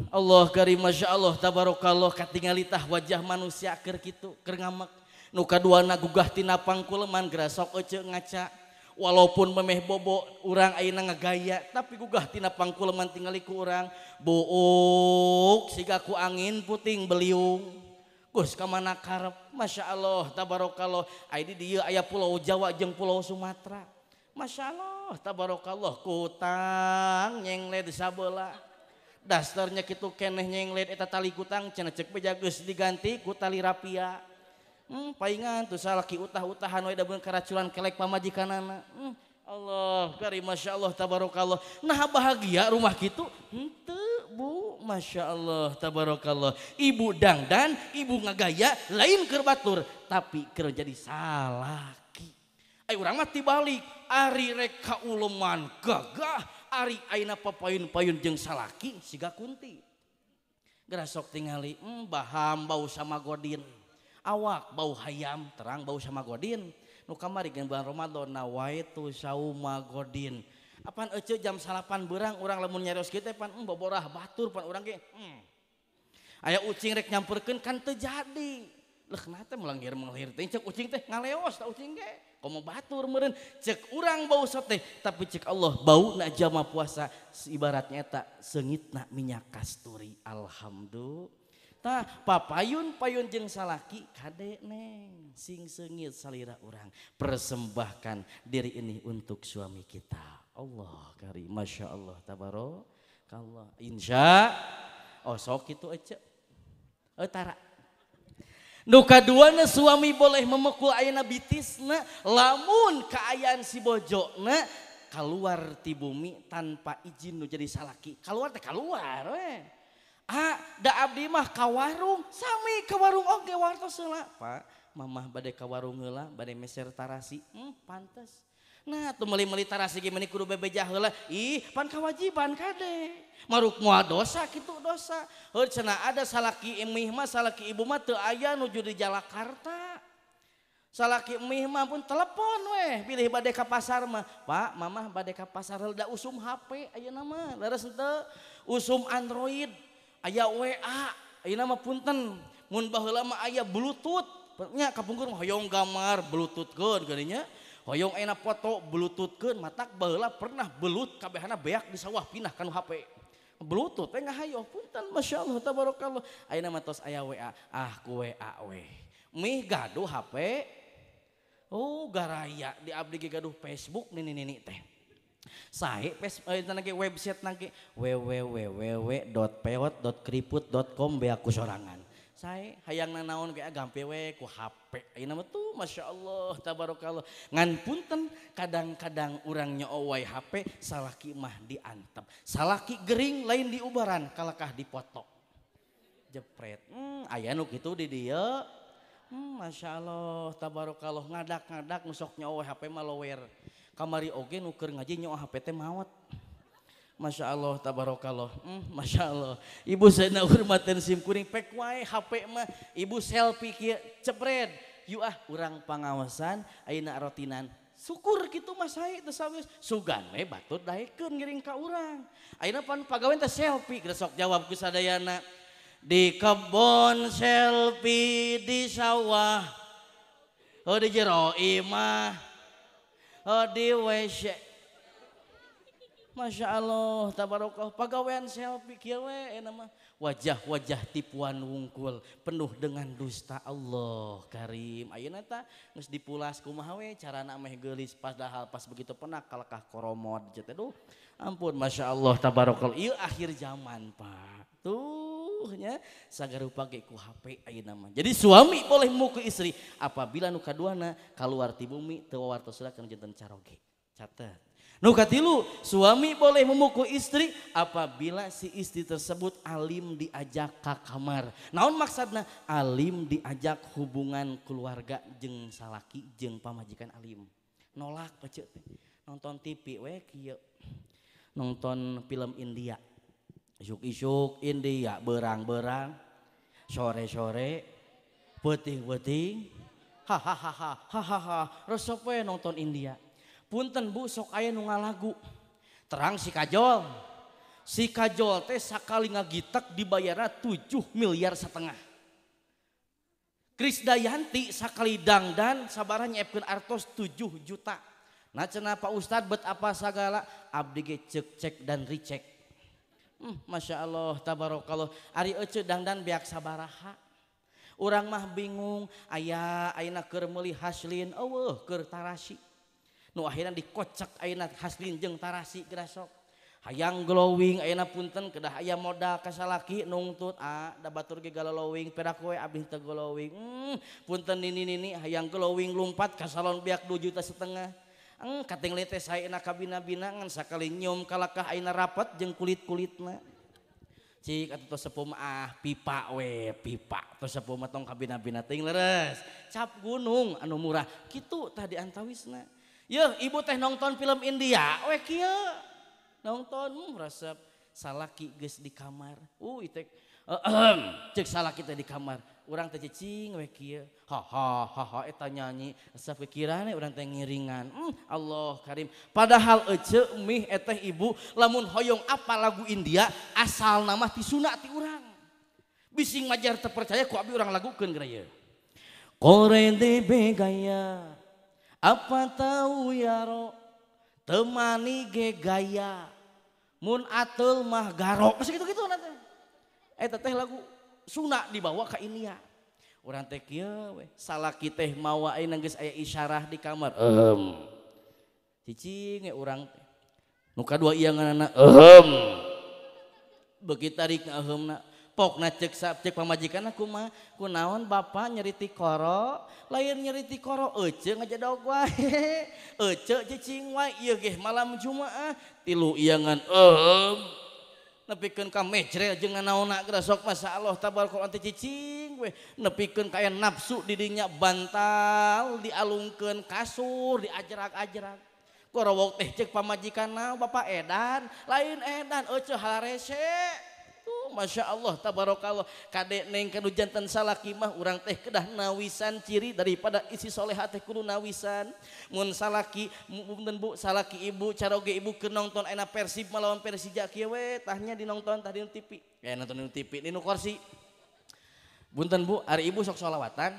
Allah karim masya Allah tabarakallah katingali tah wajah manusia keur kitu keur ngamek. Nu kaduana gugah tina pangkuleman geura sok ece ngaca. Walaupun memeh bobo urang ayeuna ngagaya tapi gugah tina pangkuleman tingali ku urang buuk siga ku angin puting beliung. Gus ka mana karep masya Allah tabarakallah aya di dieu aya pulau Jawa jeung pulau Sumatera. Masya Allah tabarakallah kutang nyengled sabeula. Dastarnya kitu keneh nyengled eta tali kutang cenah ceuk beja geus diganti ku tali rapia. Paingan tuh salaki utah-utahan we da beun karaculan kelek pamajikanana. Allah karim masya Allah tabarakallah. Nah bahagia rumah kitu henteu Bu masya Allah tabarakallah. Ibu dangdan, ibu ngagaya lain keur batur tapi keur jadi salaki. Ai urang mah tibalik ari rek kauleman gagah ari ayeuna papayun-payun jeung salaki siga kunti. Geura sok tingali baham bau sama godin. Awak bau hayam terang bau sama godin nu kamari gen bulan Ramadan nawaitu sauma godin apan ece jam 8 beurang urang lamun nyarios kieu teh pan boborah batur pan urang ge aya ucing rek nyamperkeun kan teu jadi leuh na teh melanggir teh cek ucing teh ngaleos ta ucing ge komo batur meureun cek urang bau sate tapi cek Allah bau na jama puasa ibaratnya eta seungitna minyak kasturi. Alhamdulillah. Tah papayun-payun jeung salaki kade neng sing seungit salira urang persembahkan diri ini untuk suami kita. Allah karim masya Allah tabarakallah insya sok kitu ece tara. Nu kaduana suami boleh memekul ayeuna bitisna lamun kaayaan si bojona keluar ti bumi tanpa izin nu jadi salaki keluar teh keluar we. Da abdi mah ka warung sami ka warung oge wartos heula Pak mamah bade ka warung heula bade meser tarasi pantes. Nah tuh meuli-meuli tarasi ge meuni kudu bebeja heula pan kawajiban kade maruk moal dosa kitu dosa heuh cenah ada salaki emih mah salaki ibu mah teu aya nuju di Jakarta. Salaki emih mah pun telepon weh pilih bade ka pasar mah Pak mamah bade ka pasar heula da usum HP ayeuna mah leres henteu usum Android. Aya WA, ayeuna mah punten, mun baheula mah aya Bluetooth, nya kapungkur hoyong gambar Bluetooth-keun geuning nya. Hoyong ayeuna foto Bluetooth-keun, matak baheula pernah belut kabehana beak di sawah pindah kana HP. Bluetooth teh ngahayo punten masyaallah tabarakallah. Ayeuna mah tos aya WA, ku WA we. Mih gaduh HP. Garaya di abdi ge gaduh Facebook nini teh. Sae website nage www.pewot.kriput.com bea ku sorangan. Sae hayangna naon ge gampe we ku HP. Ayeuna mah tuh masyaallah tabarakallah. Ngan punten kadang-kadang urang nyoo wae HP salaki mah diantep. Salaki gering lain diubaran kalakah dipoto. Jepret. Aya nu kitu di dieu. Masyaallah tabarakallah ngadak-ngadak nu sok nyoo HP malware. Kamari oge nu keur ngaji nyoa HP teh maot. Masya Allah tabarakallah. Masya Allah. Ibu saya hormatin sim kuring pek wae HP mah ibu selfie kieu cepret. Yu urang pangawasan ayeuna rotinan. Syukur kitu mah sae teu sawis sugan we batur daekeun ngiring ka urang. Ayeuna pan pagawean teh selfie geus sok jawab ku sadayana. Di kebon selfie di sawah. Di jero imah. Di WC Masya Allah, tabarakallah, pagawean selfie kieu we nama wajah-wajah tipuan wungkul penuh dengan dusta. Allah Karim. Ayeuna tah geus dipulas kumaha we carana meh geulis padahal pas begitu penak kalakah koromod teh. Duh, ampun Masya Allah tabarakallah. Ieu akhir zaman, Pak. Tuh nya sagarupa ge ku HP ayeuna mah. Jadi suami boleh memukul istri apabila nu kaduana kaluar ti bumi teu wawartosakeun janten caroge. Catet. Nu katilu, suami boleh memukul istri apabila si istri tersebut alim diajak ke kamar. Naon maksudna alim diajak hubungan keluarga jeung salaki jeung pamajikan alim. Nolak pece nonton TV we kieu. Nonton film India. Isuk-isuk India berang-berang. Sore-sore peuting-peuting. Hahaha. Resep we nonton India. Punten Bu sok aya nu ngalagu terang si Kajol teh sakali ngagitek dibayarna 7,5 miliar. Krisdayanti sakali dangdan sabaraha nyiepkeun artos 7 juta. Nah cenah Pak Ustad bet apa sagala abdi ge cek dan recheck. Masya Allah tabarakallah ari ece dangdan beak sabaraha. Urang mah bingung ayeuna keur meuli haslin eueuh keur tarasi. Nu akhirnya dikocak ayeuna haslin jeung tarasi gerasok hayang glowing ayeuna punten kedah aya modal ka salaki nungtut da batur ge galowing perak we abdi teu glowing punten nini hayang glowing lumpat ka salon beak 2,5 juta kating lete saeuna kabina-bina ngan sakali nyium kalakah ayeuna rapet jeung kulit-kulitna cik atuh tos sepuh mah pipa tos sepuh mah tong kabina-bina teuing leres cap gunung anu murah kitu tah diantawisna. Yeuh ibu teh nonton film India we kieu nonton resep salaki geus di kamar itek cek salaki teh di kamar urang teh cicing we kieu ha eta nyanyi asa pikirane urang teh ngiringan Allah Karim padahal ece mih eta ibu lamun hoyong apa lagu India asal nama ti sunat ti urang bising majar teu percaya ku abdi urang lagukeun geura ieu kore de begaya apa tahu ya ro temani ge gaya mun atul mah garok masih gitu nanti eta teh lagu suna dibawa ka India urang teh kieu we salaki teh mawa ayeuna geus aya isyarah di kamar cicing we urang teh nu kadua ieu ngaranna beuki tarik aheumna pokna cek pamajikan aku mah kunaon bapak nyeriti koro lain nyeriti koro ece ngajadog wae ece cicing wae ieu ge malam Jumaah tilu iangan nepikeun ka mejrel jeung nganaonna geura sok masyaallah tabarakallah teh cicing we nepikeun ka aya nafsu di dinya bantal dialungkeun kasur diajrak-ajrak korowok teh cek pamajikanna bapak edan lain edan ece halarese Masya Allah tabarakallah kade neng kanu jantan salaki mah urang teh kedah nawisan ciri daripada isi soleha teh kudu nawisan mun salaki mun Bu salaki ibu caroge ibu keur nonton ena Persib melawan Persija kieu we tahnya dinonton tah di TV nonton di TV di nu kursi bunten Bu ari ibu sok sholawatan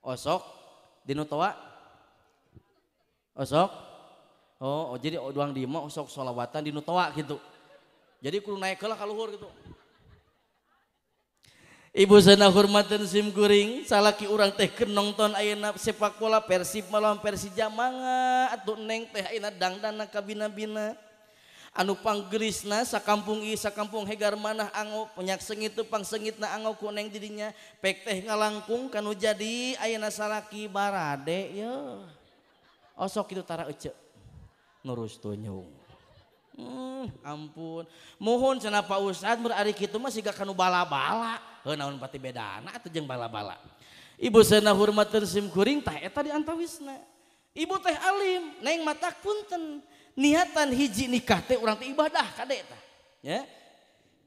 osok di nu toa osok jadi doang di mah sok sholawatan di nu toa gitu jadi kudu naik heula ka luhur gitu. Ibu sana hormatan sim kuring salaki urang teh keur nonton ayeuna sepak bola Persib melawan Persija mangga atuh neng teh ayeuna dangdana kabina-bina anu panggerisna sakampung ieu sakampung hegar manah anggo penyak sengit teu pangsengitna anggo ku neng didinya pek teh ngalangkung kanu jadi ayeuna salaki barade yeuh osok kitu tara ece nurus tunyung ampun mohon cenah Pak Ustad berari kitu mah siga kanu bala-bala naon pati bedana atuh jeung bala-bala ibu sana hormatan sim kuring tah eta diantawisna ibu teh alim neng matak punten niatan hiji nikah teh urang teh ibadah kade tah ya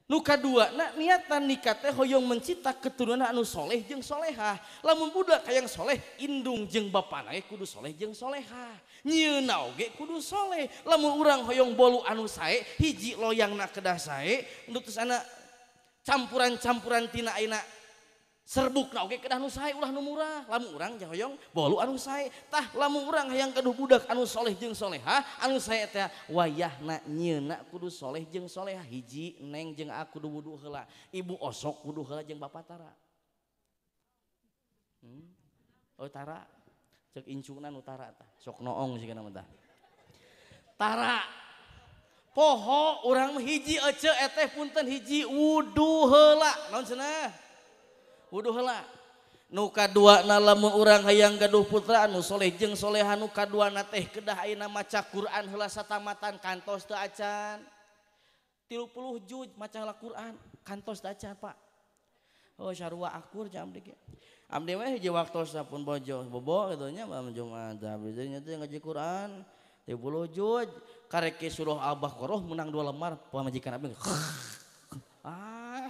nu kadua niatan nikah teh hoyong mencipta keturunan anu soleh jeung solehah lamun budak hayang soleh indung jeung bapana kudu soleh jeung solehah nyieunna oge kudu soleh lamun urang hoyong bolu anu sae hiji loyangna kedah sae nu tos ana campuran-campuran tina ayeuna serbuk na oge kedah anu sae ulah nu murah lamun urang hoyong bolu anu sae tah lamun urang hayang gaduh budak anu soleh jeung solehah anu sae teh wayahna nyeuna kudu soleh jeung solehah hiji neng jeung aku kudu wudu heula ibu osok wudu heula jeung bapak tara oh tara cek incuna nu tara tah sok noong sigana mah tah tara poho urang hiji ece eteh punten hiji wudu heula naon cenah wudu heula nu kaduana lamun urang hayang gaduh putra anu soleh jeung solehah nu kaduana teh kedah ayeuna maca Quran heula satamatan kantos teu acan 30 juz maca heula Quran kantos teu acan Pak oh sarua akur jam abdi ge abdi mah hiji waktos pun bojo bobo kitu nya malam Jumat abdi teh ngaji Quran 30 juz karek suruh Al-Baqarah menang 2 lembar pamajikan abdi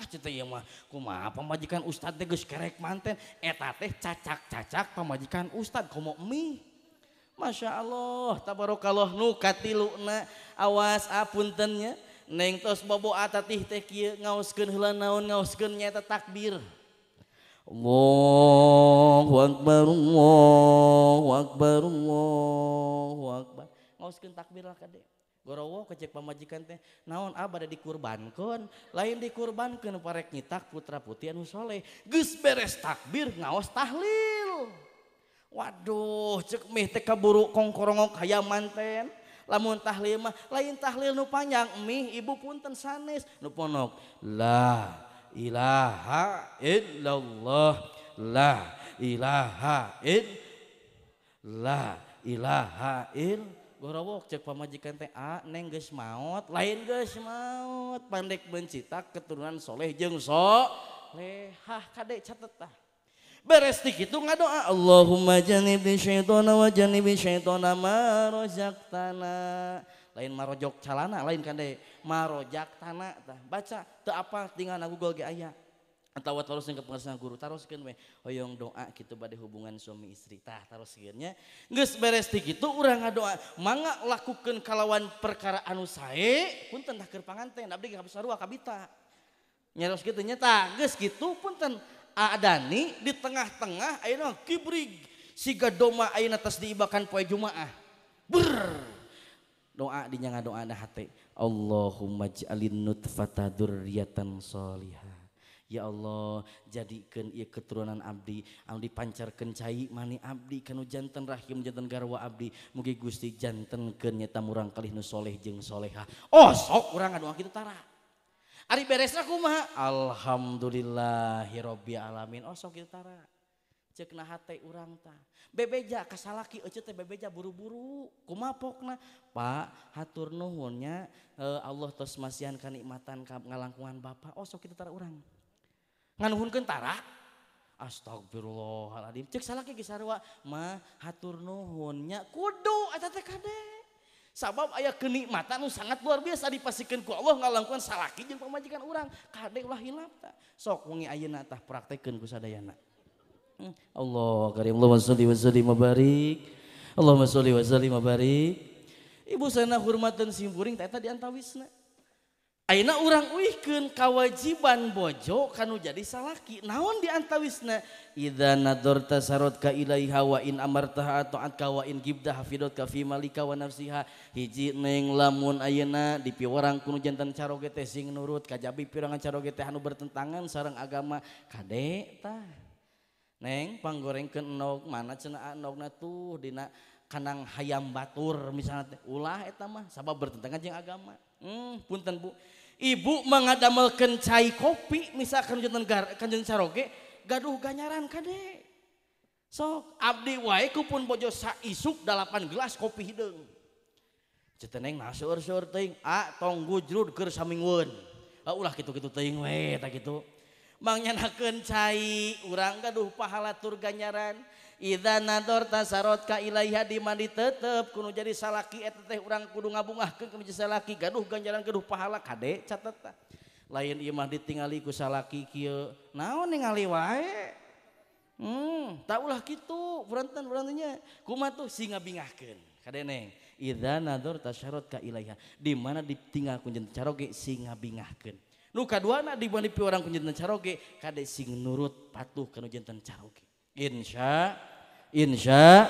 cita ieu mah kumaha pamajikan ustad teh geus kerek manten eta teh cacak-cacak pamajikan ustad komo mi Masya Allah tabarakallah nu katiluna awas apuntennya neng tos bobo atatih teh kieu ngaoskeun heula naon ngaoskeun nyaeta takbir Allahu akbar Allahu akbar Allahu akbar ngaoskeun takbir lah kade gorowo kecek pamajikan teh naon bade dikurbankeun lain dikurbankeun parek nyitak putra putri anu soleh geus beres takbir ngaos tahlil waduh cek meh teh kaburu kongkorongok hayam manten lamun tahlil mah lain tahlil nu panjang mih ibu punten sanes nu ponok la ilaha illallah la ilaha illallah Gorawok cek pamajikan teh neng geus maot lain geus maot pandek bencitak keturunan soleh jeung solehah kade catet tah beres ti kitu ngadoa Allahumma jannibi syaitana wa jannibi syaitana ma razaqtana lain marojok calana lain kade marojak tanah tah baca teu apa tinggal na Google ge aya atawa teruskeun ke pengasahan guru teruskeun we hoyong doa kitu bade hubungan suami istri tah teruskeun nya geus beres ti kitu urang ngadoa mangga lakukeun kalawan perkara anu sae punten tah keur panganten abdi ge sarua kabita nyaros kitu nya tah geus kitu punten adani di tengah-tengah ayeuna kibrig siga doma ayeuna tos diibakan poe Jumaah doa dinya ngadoana hate Allahumma ij'alin nutfata dzurriatan sholihah ya Allah jadikeun ieu keturunan abdi anu dipancarkeun cai mani abdi kanu janten rahim janten garwa abdi mugi Gusti jantenkeun nyata murang kalih nu soleh jeung solehah sok urang ngadoa kitu tara ari beresna kumaha alhamdulillahirabbil alamin sok kitu tara ceuk na hate urang tah bebeja kasalaki ece teh bebeja buru-buru kumaha pokna Pak hatur nuhun nya Allah tos masihan kanikmatan ngalangkungan Bapak sok kitu tara urang nganuhunkeun tara astagfirullahaladzim cek salaki ge sarua mah hatur nuhun nya kudu eta teh kade sabab aya kenikmatan nu sangat luar biasa dipasikeun ku Allah ngalangkungan salaki jeung pamajikan urang kade ulah hilap tah sok wengi ayeuna tah praktekeun ku sadayana Allah karim Allahumma sholli wa sallim wa barik Allahumma sholli wa sallim wa barik ibu sana hormateun simpuring teh eta diantawisna ayeuna urang uihkeun kawajiban bojo kanu jadi salaki naon diantawisna idza nadarta sarotka ilaiha wa in amartaha ta'atka wa in gibda hafidatka fi malika wa nafsiha hiji neng lamun ayeuna dipiwarang kuno jantan caroge teh sing nurut kajabi pirangan caroge teh anu bertentangan sareng agama kade tah neng panggorengkeun enog mana cenah enogna tuh dina kanang hayam batur misalnya ulah eta mah sabab bertentangan jeung agama punten Bu ibu mangadamelkeun cai kopi misalkan kanjeng caroge gaduh ganyaran kade sok abdi wae kupun bojo saisuk 8 gelas kopi hideung ceteneng nah seur-seur teuing tong gujrud keur samingweun ulah kitu-kitu teuing we tah kitu mangyanakeun cai urang gaduh pahala tur ganyaran idza nadorta sarotka ilaiha di mandi tetep kudu jadi salaki eta teh urang kudu ngabungahkeun kudu jadi salaki gaduh ganjaran gaduh pahala kade catet tah lain ieu mah ditingali ku salaki kieu naon ningali wae tak ulah kitu beranten nya kumaha tuh si ngabingahkeun kadene idza nadzarta syaratka ilaiha di mana ditinggal ku janten caroge sing ngabingahkeun. Nu kaduana di mana pi urang ku janten caroge kade sing nurut patuh kana janten caroge. Insya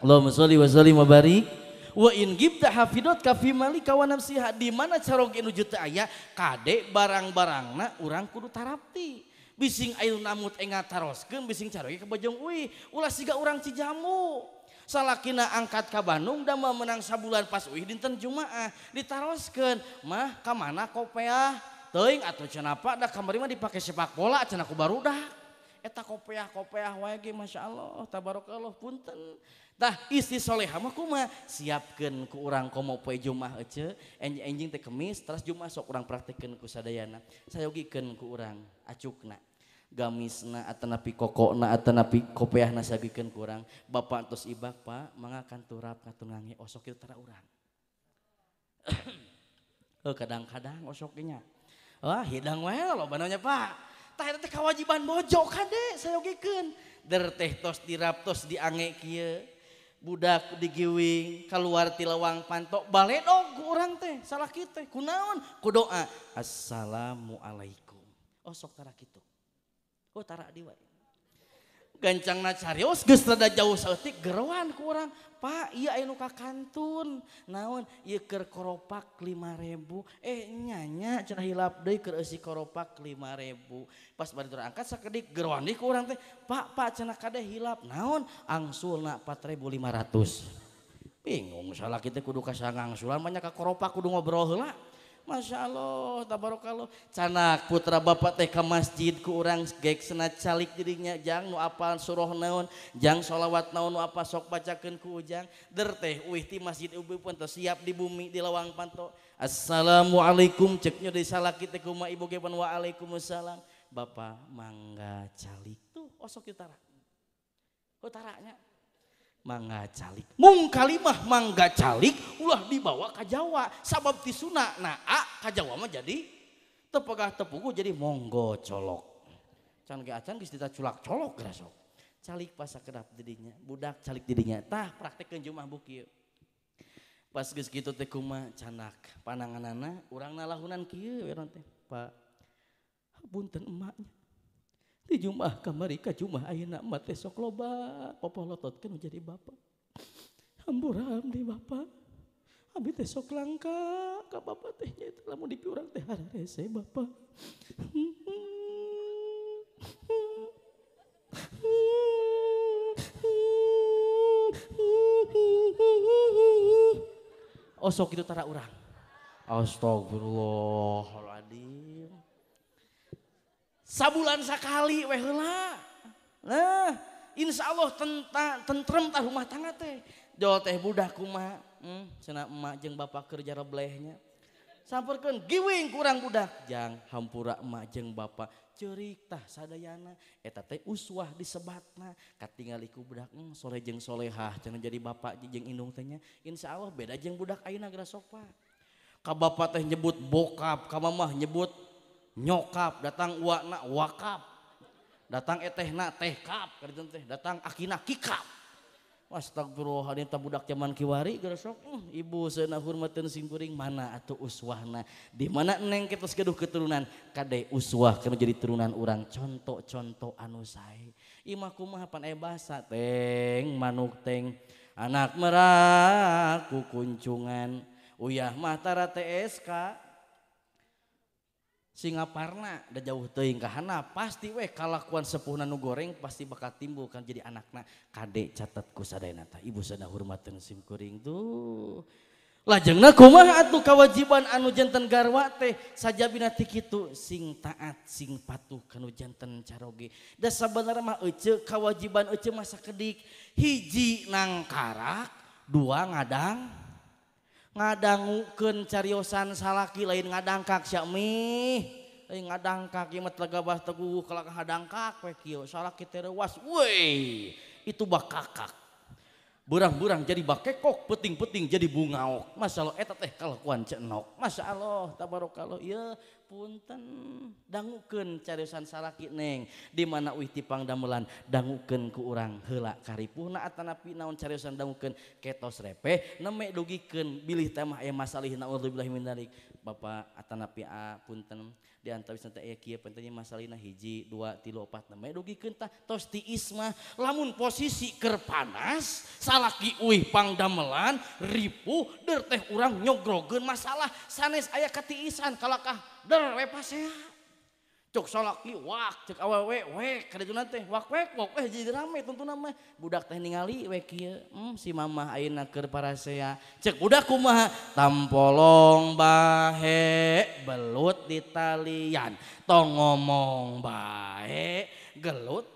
Allahumma sholli wa sallim wa barik. Wa in gibta hafidot ka fi malika wa nafsiha di mana caroge nu teu aya kade barang-barangna urang kudu tarapti. Bising ayeuna namut engat taroskeun bising caroge ka Bojong Uih ulah siga urang Cijamu. Salakina angkat ka Bandung da menang sabulan pas Uih dinten Jumaah ditaroskeun mah ka mana kopeah teuing atuh cenah apa da kamari mah dipake sepak bola cenah ku barudak. Eta kopeah wae ge masyaallah tabarakallah punten. Tah istri solehah mah kumaha siapkeun ku urang komo poe Jumaah ece enjing teh Kemis terus Jumaah sok urang praktekkeun ku sadayana sayogikeun ku urang acukna gamisna atanapi kokona atanapi kopeahna sagikeun ku urang bapak tos ibak Pak mangga kanturap katungange osok kieu tara urang kadang-kadang osok nya wah hidang wae loba nya Pak tah eta teh kewajiban bojo kade sayogikeun der teh tos dirap tos diange kieu budak digiwing keluar ti lawang pantok baledog urang teh salah kitu kunaon ku doa assalamualaikum sok tara kitu tara di wae gancangna carios geus rada jauh saeutik geroan ku urang Pak ieu aya nu ka kantun naon ieu keur koropak 5.000 nyanya cenah hilap deui keur eusi koropak 5.000 pas bari tur angkat sakedik geroan deui ku urang teh Pak cenah kade hilap naon angsulna 4.500 bingung salah kita kudu kasang angsulan banyak ka koropak kudu ngobrol heula Masya Allah, tabarakallah. Canak putra bapak teh ke masjid ku urang geksena calik dirinya jang nu apal surah naon, jang sholawat naon nu apa sok bacakeun ku ujang. Der teh uih ti masjid ubi pun teh siap di bumi di lawang panto. Assalamualaikum ceknya deui salaki teh kumaha ibu ge pan waalaikumsalam. Bapak mangga calik tuh osok utara. Utaranya mangga calik mung kalimah mangga calik ulah dibawa ke Jawa sabab ti sunna nah ka Jawa mah jadi tepegah tepugu jadi monggo colok can ge acan geus ditaculak colok geura sok calik pas sakedap didinya budak calik didinya tah praktekkeun Jumaah bukieu pas geus kitu teh kumaha canak pananganana urang nalahunan kieu we teh Pak punten emaknya di Jumaah kamari ka Jumaah ayeuna emak teh sok loba popolototkeun jadi bapak. Hampura abdi bapak. Abdi teh sok langka ka bapak teh nya eta lamun dipi urang teh hararese bapak. Oh sok itu tara urang. Astagfirullahaladzim. Sabulan sakali weh heula. Nah, insya Allah tentrem tah rumah tangga teh. Jawa teh budak kumaha? Cenah emak jeung bapak kerja reblehnya. Samperkeun giwing kurang budak. Jang hampura emak jeung bapak ceurik tah sadayana. Eta teh uswah disebatna. Katingali ku budak soleh jeung solehah cenah jadi bapak jeung indung teh nya. Insyaallah beda jeung budak ayeuna geura sok Pak. Ka bapak teh nyebut bokap, ka mamah nyebut nyokap, datang uakna wakap, datang etehna tehkap, datang akina kikap. Astagfirullahaladzim budak zaman kiwari geura sok ibu seunah hormateun simkuring mana atuh uswahna di mana neng kitos gaduh keturunan kade uswah kana jadi turunan urang contoh-contoh anu sae. Imah kumaha pan aya basa teng manuk teng anak merak ku kuncungan uyah mah tara TSK Singaparna da jauh teuing ka hana pasti we kalakuan sepuhna nu goreng pasti bakal timbul kan jadi anakna kade catet ku sadayana tah ibu sadaya hormateun simkuring tuh lajengna kumaha atuh kewajiban anu janten garwa teh sajabina ti kitu sing taat sing patuh kanu janten caroge da sabenerna mah euceuk kewajiban euceuk mah sakedik hiji nangkarak dua ngadangukeun cariosan salaki lain ngadangkak sia mih lain ngadangkak ieu mah tlegabah teguh kalak hadangkak we kieu salaki teh reuas weuy itu bakakak Burang-burang jadi bakekok, peting-peting jadi bungaok. Masya Allah, eta teh kalakuan cenok. Masya Allah, tabarakallah. Ya punten, dangukeun cariusan salaki neng. Di mana uih tipang damelan, dangukeun ku urang heula karipuhna atanapi naon cariusan dangukeun ketos repeh. Neme dugikeun bilih teh mah aya masalih naudzubillahi min dzalik. Bapak atanapi punten di antawis nanti aya kieu pentingnya masalahna 1 2 3 4 neme dugikeun tah tos tiis mah lamun posisi keur panas salaki uih pangdamelan ripuh der teh urang nyogrogeun masalah sanes aya katiisan kalakah der we pasea cok salaki wak cek awewe wek kadituna teh wak wek jadi rame tuntunan mah budak teh ningali we kieu si mamah ayeuna keur parasea cek budak kumaha tampolong bahe belut di talian tong ngomong bae gelut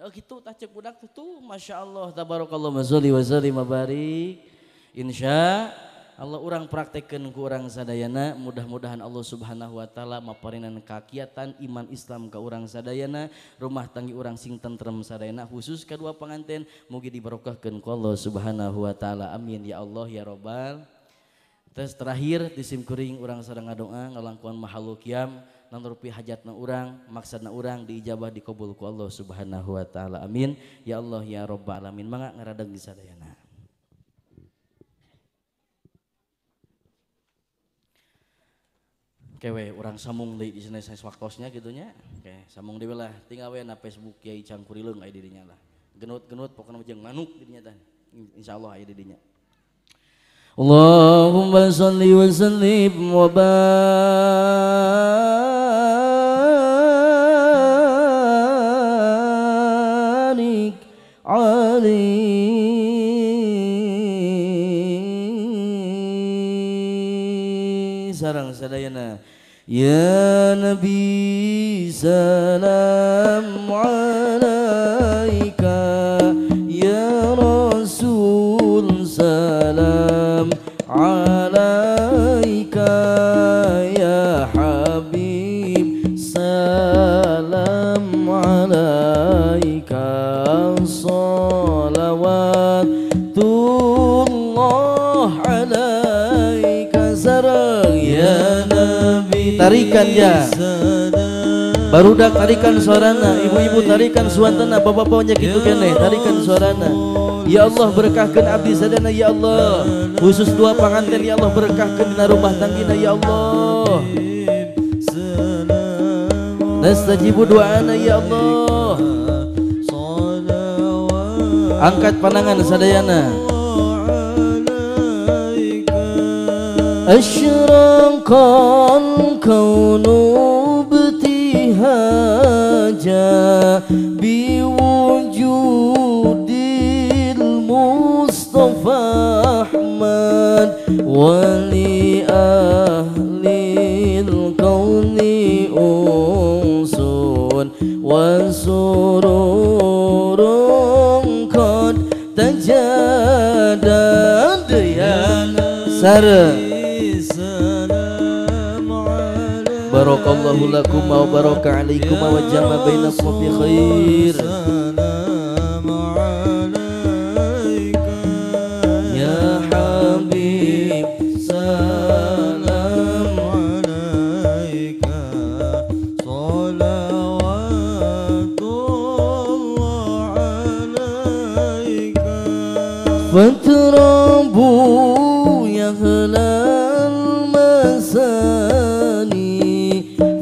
oh gitu tah cek budak tuh masya Allah tabarakallah mazali wa zalim barik insya Allah urang praktekkeun ku urang sadayana mudah-mudahan Allah Subhanahu wa taala maparingan kakiatan iman Islam ka urang sadayana rumah tangga urang sing tentrem sadayana khusus kedua pengantin mugi diberkahkeun ku Allah Subhanahu wa taala amin ya Allah ya rabbal. Terus terakhir disim kuring urang sadang ngadoa ngalangkuan mahalul qiyam nanurupi hajatna urang maksudna urang diijabah dikabul ku Allah Subhanahu wa taala amin ya Allah ya rabbal alamin mangga ngaradeg di sadayana. Kewe orang sambung di sini saya waktosnya gitunya. Oke, sambung deui lah. Tinggal we na Facebook Kiai Cangkurileung aya dirinya lah. Genut-genut pokoknya jeung manuk dirinya teh. Insyaallah aya dirinya. Allahumma shalli wa sallim wa barik alaihi sareng sadayana. Ya Nabi salam alaika ya Rasul salam alaika ya Habib salam alaika salawatullah alaika sareng ya Nabi tarikan ya barudak tarikan suarana ibu-ibu tarikan suantana bapak-bapaknya gitu keneh tarikan suarana ya Allah berkahkan abdi sadana ya Allah khusus dua pengantin ya Allah berkahkan dina rumah tanggina ya Allah nastajibu doana ya Allah angkat pandangan sadayana asyraqal kaunu btihaja biwujudil Mustafa Ahmad wali ahlil kauni unsun wasururun qad tajadad ya sareng. Barakallahu lakum wa baraka alaikum wa jama bainakum fi khair. Ya Habib salam alaika salawatullah alaika fatrabu ya halal masani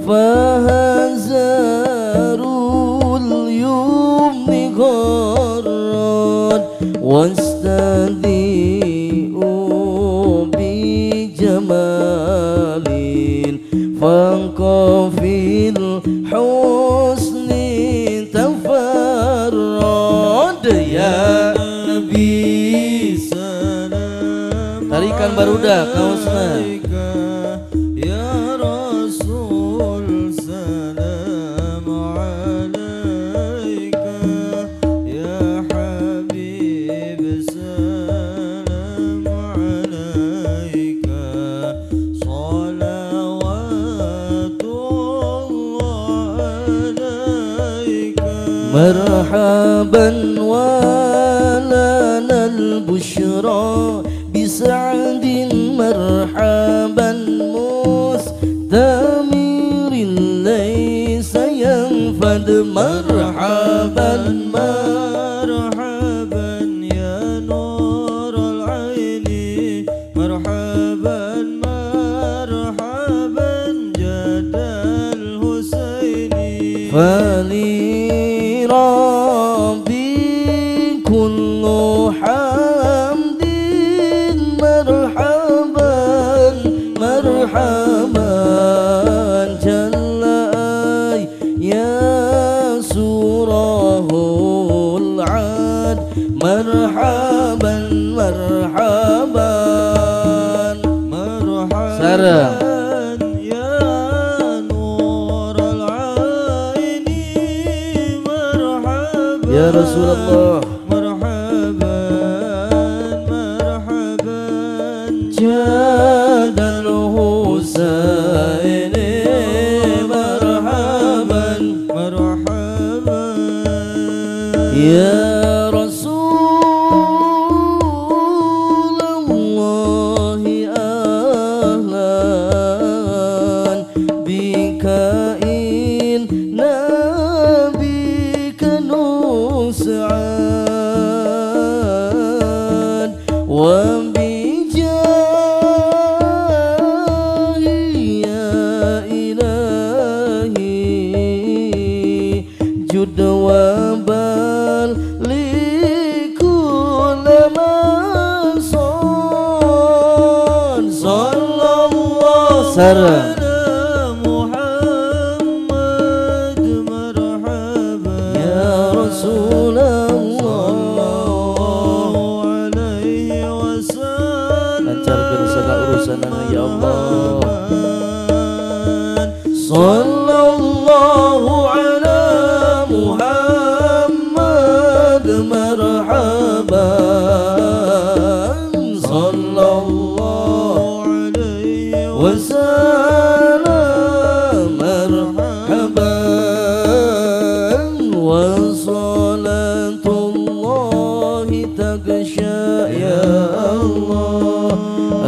fahazarul yumni gharrad wastadi'u bi jamalin fangkafil husni tafarrad ya Nabi salam tarikan barudak kaosna marhaban wa la
بشرى بسعد مرحبا مستمر ليس ينفد مرحبا
مرحبا يا نور العين مرحبا مرحبا جد الحسين
فلربي كل حمد مرحبا مرحبا جل يا سوره العاد مرحبا مرحبا
مرحبا
Sarang.
يا نور العين مرحبا
يا رسول الله
مرحبا مرحبا
جاد الحسين مرحبا
مرحبا
يا رسول الله أهلا بك إنا بك نسعد وبجاهي يا إلهي جد وبال لكل من صلى الله سرا
محمد مرحبا
يا رسول الله
عليه وسلم
lancarkan segala urusan ya Allah
صلى الله على محمد مرحبا
صلى الله
عليه
وسلم مرحبا وصلاة الله تغشى يا الله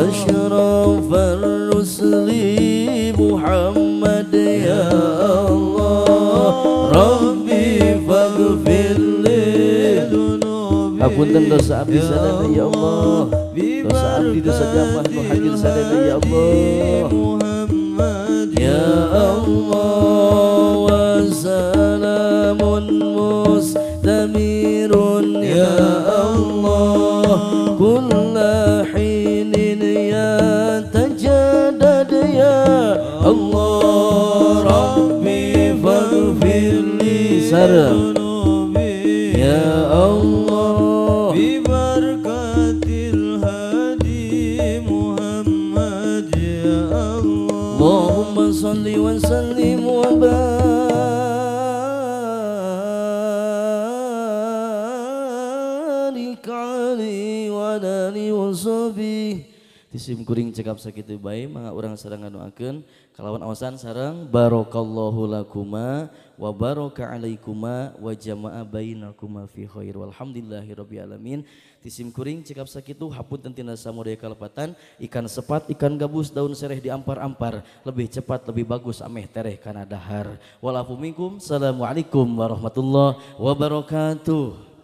أشرف الرسل محمد يا الله ربي فاغفر لي Apunten dosa abdi sadana ya Allah, dosa abdi dosa jamaah nu hadir sadana ya Allah. Ya Allah wa salamun mustamirun ya Allah kulla hinin ya tajaddad ya Allah Rabbi faghfirli sarang ya Allah
bibarakatil hadi Muhammad ya Allah
Allahumma salli wa sallim wa barik alaihi wa alihi wa sahbihi tisim kuring cekap sakitu bae mangga urang sareng ngadoakeun kalawan awasan sareng barakallahu lakuma wa baraka alaikuma wa jama'a bainakuma fi khair walhamdulillahirabbil alamin tisim kuring cekap sakitu hapunten tina samudaya kalepatan ikan sepat ikan gabus daun sereh diampar-ampar lebih cepat lebih bagus ameh tereh kana dahar walafu minkum assalamualaikum warahmatullahi wabarakatuh.